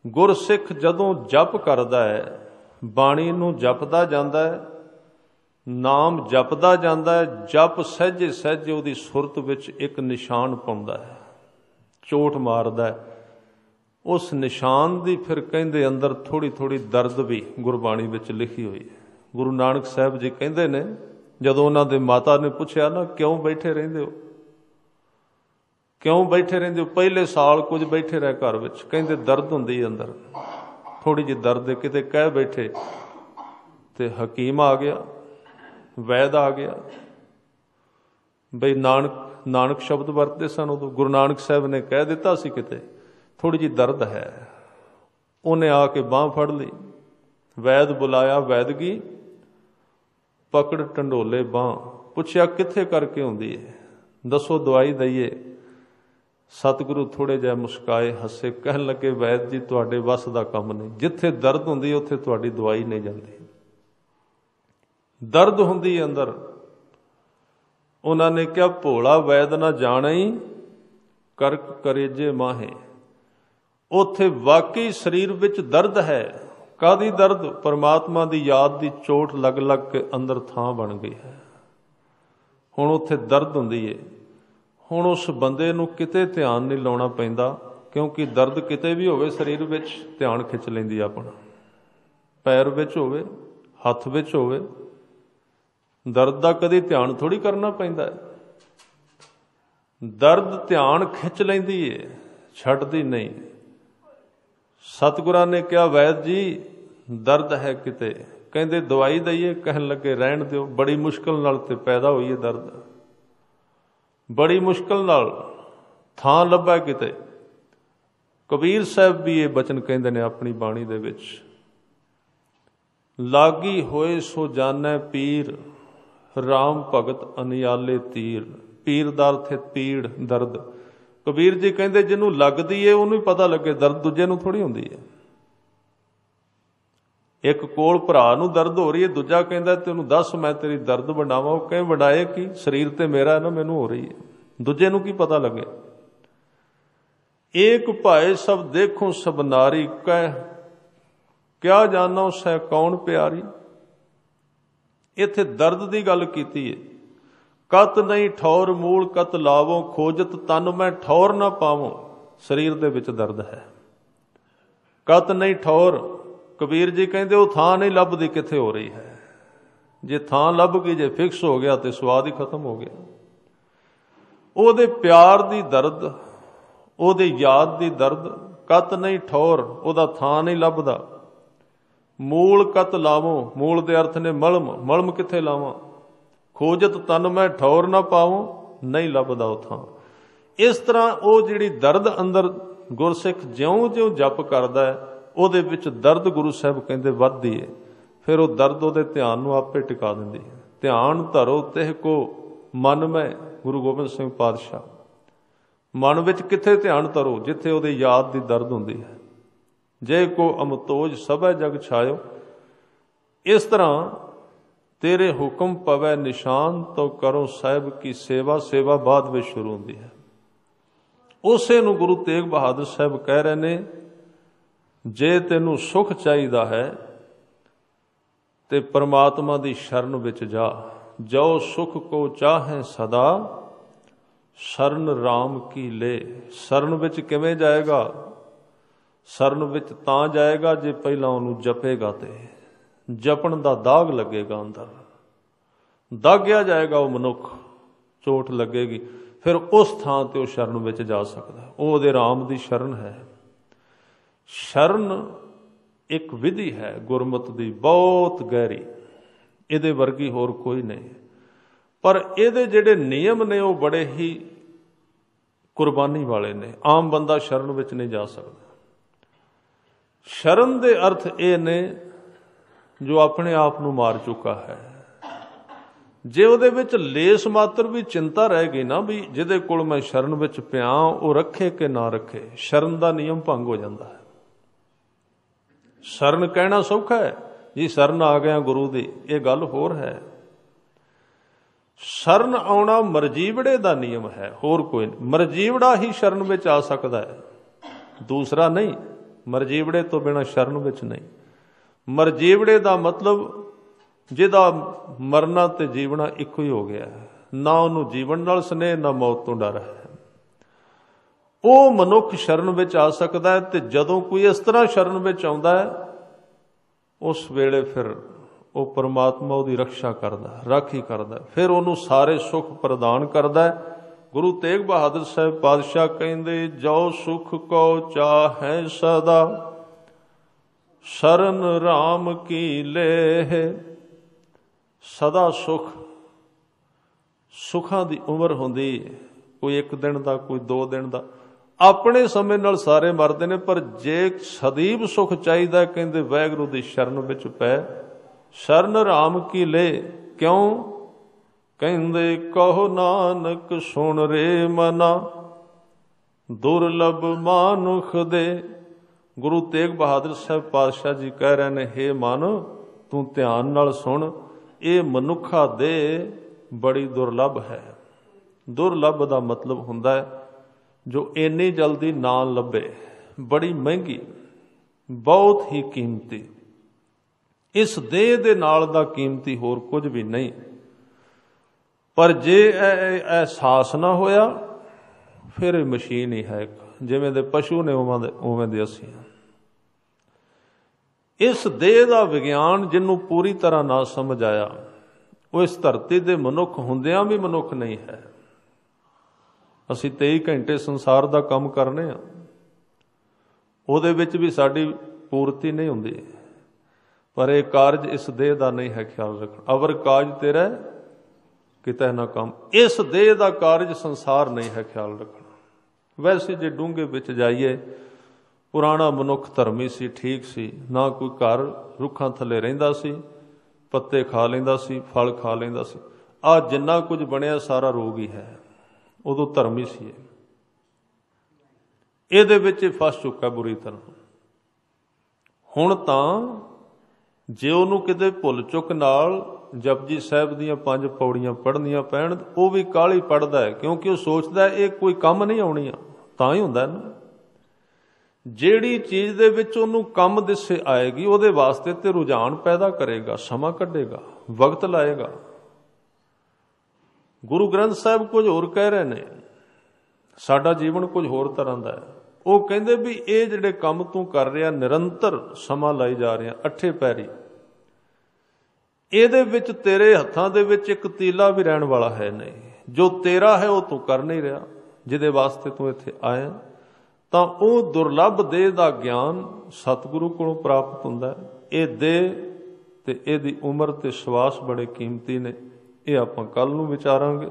ਗੁਰਸਿੱਖ ਜਦੋਂ ਜਪ ਕਰਦਾ ਹੈ, ਬਾਣੀ ਨੂੰ ਜਪਦਾ ਜਾਂਦਾ ਹੈ, ਨਾਮ ਜਪਦਾ ਜਾਂਦਾ ਹੈ, ਜਪ ਸਹਿਜੇ ਸਹਿਜੇ ਉਹਦੀ ਸੁਰਤ ਵਿੱਚ ਇੱਕ ਨਿਸ਼ਾਨ ਪਾਉਂਦਾ ਹੈ, ਚੋਟ ਮਾਰਦਾ ਹੈ। ਉਸ ਨਿਸ਼ਾਨ ਦੀ ਫਿਰ ਕਹਿੰਦੇ ਅੰਦਰ ਥੋੜ੍ਹੀ ਥੋੜ੍ਹੀ ਦਰਦ ਵੀ ਗੁਰਬਾਣੀ ਵਿੱਚ ਲਿਖੀ ਹੋਈ ਹੈ। ਗੁਰੂ ਨਾਨਕ ਸਾਹਿਬ ਜੀ ਕਹਿੰਦੇ ਨੇ, ਜਦੋਂ ਉਹਨਾਂ ਦੇ ਮਾਤਾ ਨੇ ਪੁੱਛਿਆ ਨਾ, ਕਿਉਂ ਬੈਠੇ ਰਹਿੰਦੇ ਹੋ, ਕਿਉਂ ਬੈਠੇ ਰਹਿੰਦੇ ਹੋ, ਪਹਿਲੇ ਸਾਲ ਕੁਝ ਬੈਠੇ ਰਹੇ ਘਰ ਵਿੱਚ, ਕਹਿੰਦੇ ਦਰਦ ਹੁੰਦੀ ਅੰਦਰ, ਥੋੜ੍ਹੀ ਜਿਹੀ ਦਰਦ, ਕਿਤੇ ਕਹਿ ਬੈਠੇ ਤੇ ਹਕੀਮ ਆ ਗਿਆ, ਵੈਦ ਆ ਗਿਆ। ਬਈ ਨਾਨਕ ਸ਼ਬਦ ਵਰਤਦੇ ਸਨ ਉਦੋਂ, ਗੁਰੂ ਨਾਨਕ ਸਾਹਿਬ ਨੇ ਕਹਿ ਦਿੱਤਾ ਸੀ ਕਿਤੇ ਥੋੜ੍ਹੀ ਜਿਹੀ ਦਰਦ ਹੈ। ਉਹਨੇ ਆ ਕੇ ਬਾਂਹ ਫੜ ਲਈ, ਵੈਦ ਬੁਲਾਇਆ, ਵੈਦਗੀ ਪਕੜ ਢੰਡੋਲੇ ਬਾਂਹ, ਪੁੱਛਿਆ ਕਿੱਥੇ ਕਰਕੇ ਹੁੰਦੀ ਹੈ, ਦੱਸੋ ਦਵਾਈ ਦਈਏ। ਸਤਿਗੁਰੂ ਥੋੜ੍ਹੇ ਜਿਹਾ ਮੁਸਕਾਏ, ਹੱਸੇ, ਕਹਿਣ ਲੱਗੇ ਵੈਦ ਜੀ ਤੁਹਾਡੇ ਵੱਸ ਦਾ ਕੰਮ ਨਹੀਂ, ਜਿੱਥੇ ਦਰਦ ਹੁੰਦੀ ਉੱਥੇ ਤੁਹਾਡੀ ਦਵਾਈ ਨਹੀਂ ਜਾਂਦੀ, ਦਰਦ ਹੁੰਦੀ ਅੰਦਰ। ਉਹਨਾਂ ਨੇ ਕਿਹਾ ਭੋਲਾ ਵੈਦ ਨਾ ਜਾਣਈ ਕਰਕ ਕਰੇਜੇ ਮਾਹੇ। ਉੱਥੇ ਵਾਕਈ ਸਰੀਰ ਵਿੱਚ ਦਰਦ ਹੈ। ਕਾਹਦੀ ਦਰਦ? ਪਰਮਾਤਮਾ ਦੀ ਯਾਦ ਦੀ ਚੋਟ ਲੱਗ ਲੱਗ ਕੇ ਅੰਦਰ ਥਾਂ ਬਣ ਗਈ ਹੈ। ਹੁਣ ਉੱਥੇ ਦਰਦ ਹੁੰਦੀ ਏ। ਹੁਣ ਉਸ ਬੰਦੇ ਨੂੰ ਕਿਤੇ ਧਿਆਨ ਨਹੀਂ ਲਾਉਣਾ ਪੈਂਦਾ, ਕਿਉਂਕਿ ਦਰਦ ਕਿਤੇ ਵੀ ਹੋਵੇ ਸਰੀਰ ਵਿੱਚ ਧਿਆਨ ਖਿੱਚ ਲੈਂਦੀ ਆਪਣਾ। ਪੈਰ ਵਿੱਚ ਹੋਵੇ, ਹੱਥ ਵਿੱਚ ਹੋਵੇ, ਦਰਦ ਦਾ ਕਦੀ ਧਿਆਨ ਥੋੜ੍ਹੀ ਕਰਨਾ ਪੈਂਦਾ ਹੈ। ਦਰਦ ਧਿਆਨ ਖਿੱਚ ਲੈਂਦੀ ਏ, ਛੱਡਦੀ ਨਹੀਂ। ਸਤਿਗੁਰਾਂ ਨੇ ਕਿਹਾ ਵੈਦ ਜੀ ਦਰਦ ਹੈ ਕਿਤੇ, ਕਹਿੰਦੇ ਦਵਾਈ ਦਈਏ, ਕਹਿਣ ਲੱਗੇ ਰਹਿਣ ਦਿਓ, ਬੜੀ ਮੁਸ਼ਕਲ ਨਾਲ ਤੇ ਪੈਦਾ ਹੋਈ ਹੈ ਦਰਦ, ਬੜੀ ਮੁਸ਼ਕਲ ਨਾਲ ਥਾਂ ਲੱਭਾ ਕਿਤੇ। ਕਬੀਰ ਸਾਹਿਬ ਵੀ ਇਹ ਬਚਨ ਕਹਿੰਦੇ ਨੇ ਆਪਣੀ ਬਾਣੀ ਦੇ ਵਿੱਚ, ਲਾਗੀ ਹੋਏ ਸੋ ਜਾਣੈ ਪੀਰ, ਰਾਮ ਭਗਤ ਅਨਿਆਲੇ ਤੀਰ। ਪੀਰ ਦਾ ਅਰਥ ਹੈ ਪੀੜ, ਦਰਦ। ਕਬੀਰ ਜੀ ਕਹਿੰਦੇ ਜਿਹਨੂੰ ਲੱਗਦੀ ਏ ਉਹਨੂੰ ਹੀ ਪਤਾ ਲੱਗੇ, ਦਰਦ ਦੂਜੇ ਨੂੰ ਥੋੜ੍ਹੀ ਹੁੰਦੀ ਹੈ। ਇੱਕ ਕੋਲ ਭਰਾ ਨੂੰ ਦਰਦ ਹੋ ਰਹੀ ਹੈ, ਦੂਜਾ ਕਹਿੰਦਾ ਤੈਨੂੰ ਦੱਸ ਮੈਂ ਤੇਰੀ ਦਰਦ ਵੰਡਾਵਾਂ। ਉਹ ਕਹੇ ਵੰਡਾਏ ਕੀ, ਸਰੀਰ ਤੇ ਮੇਰਾ ਹੈ ਨਾ, ਮੈਨੂੰ ਹੋ ਰਹੀ ਹੈ, ਦੂਜੇ ਨੂੰ ਕੀ ਪਤਾ ਲੱਗੇ। ਏਕ ਭਾਏ ਸਭ ਦੇਖੋ ਸਭ ਨਾਰੀ, ਕਹਿ ਕਿਆ ਜਾਨੋ ਸਹਿ ਕੌਣ ਪਿਆਰੀ। ਇੱਥੇ ਦਰਦ ਦੀ ਗੱਲ ਕੀਤੀ ਹੈ। ਕਤ ਨਹੀਂ ਠੌਰ ਮੂਲ ਕਤ ਲਾਵੋ, ਖੋਜਤ ਤਨ ਮੈਂ ਠੌਰ ਨਾ ਪਾਵੋ। ਸਰੀਰ ਦੇ ਵਿੱਚ ਦਰਦ ਹੈ, ਕਤ ਨਹੀਂ ਠੌਰ। ਕਬੀਰ ਜੀ ਕਹਿੰਦੇ ਉਹ ਥਾਂ ਨਹੀਂ ਲੱਭਦੀ ਕਿੱਥੇ ਹੋ ਰਹੀ ਹੈ। ਜੇ ਥਾਂ ਲੱਭ ਗਈ, ਜੇ ਫਿਕਸ ਹੋ ਗਿਆ ਤੇ ਸਵਾਦ ਹੀ ਖਤਮ ਹੋ ਗਿਆ। ਉਹਦੇ ਪਿਆਰ ਦੀ ਦਰਦ, ਉਹਦੇ ਯਾਦ ਦੀ ਦਰਦ। ਕਤ ਨਹੀਂ ਠੌਰ, ਉਹਦਾ ਥਾਂ ਨਹੀਂ ਲੱਭਦਾ। ਮੂਲ ਕਤ ਲਾਵੋ, ਮੂਲ ਦੇ ਅਰਥ ਨੇ ਮਲਮ, ਮਲਮ ਕਿੱਥੇ ਲਾਵਾਂ। ਖੋਜਤ ਤਨ ਮੈਂ ਠੌਰ ਨਾ ਪਾਵੋ, ਨਹੀਂ ਲੱਭਦਾ ਉਹ ਥਾਂ। ਇਸ ਤਰ੍ਹਾਂ ਉਹ ਜਿਹੜੀ ਦਰਦ ਅੰਦਰ ਗੁਰਸਿੱਖ ਜਿਉਂ-ਜਿਉਂ ਜਪ ਕਰਦਾ ਹੈ, ਉਹਦੇ ਵਿੱਚ ਦਰਦ ਗੁਰੂ ਸਾਹਿਬ ਕਹਿੰਦੇ ਵੱਧਦੀ ਹੈ। ਫਿਰ ਉਹ ਦਰਦ ਉਹਦੇ ਧਿਆਨ ਨੂੰ ਆਪੇ ਟਿਕਾ ਦਿੰਦੀ ਹੈ। ਧਿਆਨ ਧਰੋ ਤਿਹ ਕੋ ਮਨ ਮੈਂ, ਗੁਰੂ ਗੋਬਿੰਦ ਸਿੰਘ ਪਾਤਸ਼ਾਹ। ਮਨ ਵਿੱਚ ਕਿੱਥੇ ਧਿਆਨ ਧਰੋ? ਜਿੱਥੇ ਉਹਦੇ ਯਾਦ ਦੀ ਦਰਦ ਹੁੰਦੀ ਹੈ। ਜੇ ਕੋ ਅਮਤੋਜ ਸਭੈ ਜਗ ਛਾਇਓ। ਇਸ ਤਰ੍ਹਾਂ ਤੇਰੇ ਹੁਕਮ ਪਵੈ ਨਿਸ਼ਾਨ ਤੋ ਕਰੋ ਸਾਹਿਬ ਕੀ ਸੇਵਾ। ਸੇਵਾ ਬਾਅਦ ਵਿੱਚ ਸ਼ੁਰੂ ਹੁੰਦੀ ਹੈ। ਉਸੇ ਨੂੰ ਗੁਰੂ ਤੇਗ ਬਹਾਦਰ ਸਾਹਿਬ ਕਹਿ ਰਹੇ ਨੇ, ਜੇ ਤੈਨੂੰ ਸੁਖ ਚਾਹੀਦਾ ਹੈ ਤੇ ਪਰਮਾਤਮਾ ਦੀ ਸ਼ਰਨ ਵਿੱਚ ਜਾ। ਜੋ ਸੁਖ ਕੋ ਚਾਹੇ ਸਦਾ, ਸ਼ਰਨ ਰਾਮ ਕੀ ਲੈ। ਸ਼ਰਨ ਵਿੱਚ ਕਿਵੇਂ ਜਾਏਗਾ? ਸ਼ਰਨ ਵਿੱਚ ਤਾਂ ਜਾਏਗਾ ਜੇ ਪਹਿਲਾਂ ਉਹਨੂੰ ਜਪੇਗਾ, ਤੇ ਜਪਣ ਦਾ ਦਾਗ ਲੱਗੇਗਾ ਅੰਦਰ, ਦਾਗਿਆ ਜਾਏਗਾ ਉਹ ਮਨੁੱਖ, ਚੋਟ ਲੱਗੇਗੀ, ਫਿਰ ਉਸ ਥਾਂ ਤੇ ਉਹ ਸ਼ਰਨ ਵਿੱਚ ਜਾ ਸਕਦਾ। ਉਹ ਉਹਦੇ ਰਾਮ ਦੀ ਸ਼ਰਨ ਹੈ। ਸ਼ਰਨ ਇੱਕ ਵਿਧੀ ਹੈ ਗੁਰਮਤਿ ਦੀ, ਬਹੁਤ ਗਹਿਰੀ, ਇਹਦੇ ਵਰਗੀ ਹੋਰ ਕੋਈ ਨਹੀਂ। पर ਇਹਦੇ ਜਿਹੜੇ ਨਿਯਮ ਨੇ ਉਹ ਬੜੇ ਹੀ ਕੁਰਬਾਨੀ ਵਾਲੇ ਨੇ। ਆਮ ਬੰਦਾ ਸ਼ਰਨ ਵਿੱਚ ਨਹੀਂ ਜਾ ਸਕਦਾ। ਸ਼ਰਨ ਦੇ ਅਰਥ ਇਹ ਨੇ ਜੋ ਆਪਣੇ ਆਪ ਨੂੰ ਮਾਰ ਚੁੱਕਾ ਹੈ। ਜੇ ਉਹਦੇ ਵਿੱਚ ਲੇਸ ਮਾਤਰ ਵੀ ਚਿੰਤਾ ਰਹਿ ਗਈ ਨਾ ਵੀ ਜਿਹਦੇ ਕੋਲ ਮੈਂ ਸ਼ਰਨ ਵਿੱਚ ਪਿਆ ਉਹ ਰੱਖੇ ਕਿ ਨਾ ਰੱਖੇ, ਸ਼ਰਨ ਦਾ ਨਿਯਮ ਭੰਗ ਹੋ ਜਾਂਦਾ ਹੈ। ਸ਼ਰਨ ਕਹਿਣਾ ਸੌਖਾ ਹੈ ਜੀ, ਸ਼ਰਨ ਆ ਗਿਆ ਗੁਰੂ ਦੀ, ਇਹ ਗੱਲ ਹੋਰ ਹੈ। ਸ਼ਰਨ ਆਉਣਾ ਮਰਜੀਵੜੇ ਦਾ ਨਿਯਮ ਹੈ, ਹੋਰ ਕੋਈ ਨਹੀਂ। ਮਰਜੀਵੜਾ ਹੀ ਸ਼ਰਨ ਵਿੱਚ ਆ ਸਕਦਾ ਹੈ, ਦੂਸਰਾ ਨਹੀਂ। ਮਰਜੀਵੜੇ ਤੋਂ ਬਿਨਾਂ ਸ਼ਰਨ ਵਿੱਚ ਨਹੀਂ। ਮਰਜੀਵੜੇ ਦਾ ਮਤਲਬ ਜਿਹਦਾ ਮਰਨਾ ਤੇ ਜੀਵਣਾ ਇੱਕੋ ਹੀ ਹੋ ਗਿਆ, ਨਾ ਉਹਨੂੰ ਜੀਵਨ ਨਾਲ ਸਨੇਹ ਨਾ ਮੌਤ ਤੋਂ ਡਰ ਹੈ। ਉਹ ਮਨੁੱਖ ਸ਼ਰਨ ਵਿੱਚ ਆ ਸਕਦਾ ਹੈ। ਤੇ ਜਦੋਂ ਕੋਈ ਇਸ ਤਰ੍ਹਾਂ ਸ਼ਰਨ ਵਿੱਚ ਆਉਂਦਾ ਹੈ ਉਸ ਵੇਲੇ ਫਿਰ ਉਹ ਪਰਮਾਤਮਾ ਉਹਦੀ ਰਕਸ਼ਾ ਕਰਦਾ, ਰਾਖੀ ਕਰਦਾ, ਫਿਰ ਉਹਨੂੰ ਸਾਰੇ ਸੁੱਖ ਪ੍ਰਦਾਨ ਕਰਦਾ ਹੈ। ਗੁਰੂ ਤੇਗ ਬਹਾਦਰ ਸਾਹਿਬ ਪਾਤਸ਼ਾਹ ਕਹਿੰਦੇ, ਜੋ ਸੁਖ ਕੋ ਚਾਹੈ ਸਦਾ ਸ਼ਰਨ ਰਾਮ ਕੀ ਲੇਹ। ਸਦਾ ਸੁਖ, ਸੁੱਖਾਂ ਦੀ ਉਮਰ ਹੁੰਦੀ, ਕੋਈ ਇੱਕ ਦਿਨ ਦਾ, ਕੋਈ 2 ਦਿਨ ਦਾ। ਆਪਣੇ ਸਮੇਂ ਨਾਲ ਸਾਰੇ ਮਰਦੇ ਨੇ, ਪਰ ਜੇ ਸਦੀਵ ਸੁਖ ਚਾਹੀਦਾ ਕਹਿੰਦੇ ਵਾਹਿਗੁਰੂ ਦੀ ਸ਼ਰਨ ਵਿੱਚ ਪੈ। ਸ਼ਰਨ ਰਾਮ ਕੀ ਲੈ, ਕਿਉਂ ਕਹਿੰਦੇ ਕਹੋ ਨਾਨਕ ਸੁਣ ਰੇ ਮਨਾ ਦੁਰਲਭ ਮਾਨੁਖ ਦੇ। ਗੁਰੂ ਤੇਗ ਬਹਾਦਰ ਸਾਹਿਬ ਪਾਤਸ਼ਾਹ ਜੀ ਕਹਿ ਰਹੇ ਨੇ, ਹੇ ਮਨ ਤੂੰ ਧਿਆਨ ਨਾਲ ਸੁਣ, ਇਹ ਮਨੁੱਖਾ ਦੇ ਬੜੀ ਦੁਰਲਭ ਹੈ। ਦੁਰਲਭ ਦਾ ਮਤਲਬ ਹੁੰਦਾ ਹੈ ਜੋ ਇੰਨੀ ਜਲਦੀ ਨਾ ਲੱਭੇ, ਬੜੀ ਮਹਿੰਗੀ, ਬਹੁਤ ਹੀ ਕੀਮਤੀ। ਇਸ ਦੇਹ ਦੇ ਨਾਲ ਦਾ ਕੀਮਤੀ ਹੋਰ ਕੁਝ ਵੀ ਨਹੀਂ। ਪਰ ਜੇ ਇਹ ਅਹਿਸਾਸ ਨਾ ਹੋਇਆ ਫਿਰ ਇਹ ਮਸ਼ੀਨ ਹੀ ਹੈ। ਜਿਵੇਂ ਦੇ ਪਸ਼ੂ ਨੇ ਉਵੇਂ ਦੇ ਅਸੀਂ। ਇਸ ਦੇਹ ਦਾ ਵਿਗਿਆਨ ਜਿਹਨੂੰ ਪੂਰੀ ਤਰ੍ਹਾਂ ਨਾ ਸਮਝ ਆਇਆ, ਉਹ ਇਸ ਧਰਤੀ ਦੇ ਮਨੁੱਖ ਹੁੰਦਿਆਂ ਵੀ ਮਨੁੱਖ ਨਹੀਂ ਹੈ। ਅਸੀਂ 23 ਘੰਟੇ ਸੰਸਾਰ ਦਾ ਕੰਮ ਕਰਨੇ ਆ, ਉਹਦੇ ਵਿੱਚ ਵੀ ਸਾਡੀ ਪੂਰਤੀ ਨਹੀਂ ਹੁੰਦੀ। ਪਰ ਇਹ ਕਾਰਜ ਇਸ ਦੇਹ ਦਾ ਨਹੀਂ ਹੈ, ਖਿਆਲ ਰੱਖਣਾ। ਅਵਰ ਕਾਜ ਤੇਰਾ ਕਿਤੇ ਨਾ ਕੰਮ। ਇਸ ਦੇਹ ਦਾ ਕਾਰਜ ਸੰਸਾਰ ਨਹੀਂ ਹੈ, ਖਿਆਲ ਰੱਖਣਾ। ਵੈਸੇ ਜੇ ਡੂੰਘੇ ਵਿੱਚ ਜਾਈਏ, ਪੁਰਾਣਾ ਮਨੁੱਖ ਧਰਮੀ ਸੀ, ਠੀਕ ਸੀ, ਨਾ ਕੋਈ ਘਰ ਰੁੱਖਾਂ ਥੱਲੇ ਰਹਿੰਦਾ ਸੀ, ਪੱਤੇ ਖਾ ਲੈਂਦਾ ਸੀ, ਫਲ ਖਾ ਲੈਂਦਾ ਸੀ। ਆਹ ਜਿੰਨਾ ਕੁਝ ਬਣਿਆ ਸਾਰਾ ਰੋਗ ਹੀ ਹੈ। ਉਦੋਂ ਧਰਮੀ ਸੀ, ਇਹਦੇ ਵਿੱਚ ਫਸ ਚੁੱਕਾ ਬੁਰੀ ਤਰ੍ਹਾਂ। ਹੁਣ ਤਾਂ ਜੇ ਉਹਨੂੰ ਕਿਤੇ ਭੁੱਲ ਚੁੱਕ ਨਾਲ ਜਪਜੀ ਸਾਹਿਬ ਦੀਆਂ 5 ਪੌੜੀਆਂ ਪੜ੍ਹਨੀਆਂ ਪੈਣ, ਉਹ ਵੀ ਕਾਹਲੀ ਪੜ੍ਹਦਾ ਹੈ, ਕਿਉਂਕਿ ਉਹ ਸੋਚਦਾ ਇਹ ਕੋਈ ਕੰਮ ਨਹੀਂ ਆਉਣੀ ਆ। ਤਾਂ ਹੀ ਹੁੰਦਾ ਨਾ, ਜਿਹੜੀ ਚੀਜ਼ ਦੇ ਵਿੱਚ ਉਹਨੂੰ ਕੰਮ ਦਿਸੇ ਆਏਗੀ ਉਹਦੇ ਵਾਸਤੇ ਤੇ ਰੁਝਾਨ ਪੈਦਾ ਕਰੇਗਾ, ਸਮਾਂ ਕੱਢੇਗਾ, ਵਕਤ ਲਾਏਗਾ। ਗੁਰੂ ਗ੍ਰੰਥ ਸਾਹਿਬ ਕੁਝ ਹੋਰ ਕਹਿ ਰਹੇ ਨੇ, ਸਾਡਾ ਜੀਵਨ ਕੁਝ ਹੋਰ ਤਰ੍ਹਾਂ ਦਾ ਹੈ। ਉਹ ਕਹਿੰਦੇ ਵੀ ਇਹ ਜਿਹੜੇ ਕੰਮ ਤੂੰ ਕਰ ਰਿਹਾ, ਨਿਰੰਤਰ ਸਮਾਂ ਲਾਈ ਜਾ ਰਿਹਾ, 8 ਪੈਰੀ, ਇਹਦੇ ਵਿੱਚ ਤੇਰੇ ਹੱਥਾਂ ਦੇ ਵਿੱਚ ਇੱਕ ਤੀਲਾ ਵੀ ਰਹਿਣ ਵਾਲਾ ਹੈ ਨਹੀਂ। ਜੋ ਤੇਰਾ ਹੈ ਉਹ ਤੂੰ ਕਰ ਨਹੀਂ ਰਿਹਾ, ਜਿਹਦੇ ਵਾਸਤੇ ਤੂੰ ਇੱਥੇ ਆਇਆ। ਤਾਂ ਉਹ ਦੁਰਲੱਭ ਦੇਹ ਦਾ ਗਿਆਨ ਸਤਿਗੁਰੂ ਕੋਲੋਂ ਪ੍ਰਾਪਤ ਹੁੰਦਾ ਹੈ। ਇਹ ਦੇਹ ਤੇ ਇਹਦੀ ਉਮਰ ਤੇ ਸਵਾਸ ਬੜੇ ਕੀਮਤੀ ਨੇ। ਇਹ ਆਪਾਂ ਕੱਲ ਨੂੰ ਵਿਚਾਰਾਂਗੇ।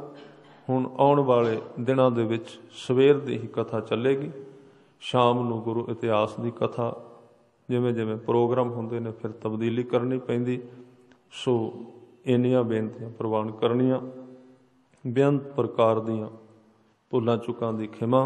ਹੁਣ ਆਉਣ ਵਾਲੇ ਦਿਨਾਂ ਦੇ ਵਿੱਚ ਸਵੇਰ ਦੀ ਹੀ ਕਥਾ ਚੱਲੇਗੀ, ਸ਼ਾਮ ਨੂੰ ਗੁਰੂ ਇਤਿਹਾਸ ਦੀ ਕਥਾ। ਜਿਵੇਂ ਜਿਵੇਂ ਪ੍ਰੋਗਰਾਮ ਹੁੰਦੇ ਨੇ ਫਿਰ ਤਬਦੀਲੀ ਕਰਨੀ ਪੈਂਦੀ। ਸੋ ਇੰਨੀਆਂ ਬੇਨਤੀਆਂ ਪ੍ਰਵਾਨ ਕਰਨੀਆਂ, ਬੇਅੰਤ ਪ੍ਰਕਾਰ ਦੀਆਂ ਭੁੱਲਾਂ ਚੁੱਕਾਂ ਦੀ ਖਿਮਾ।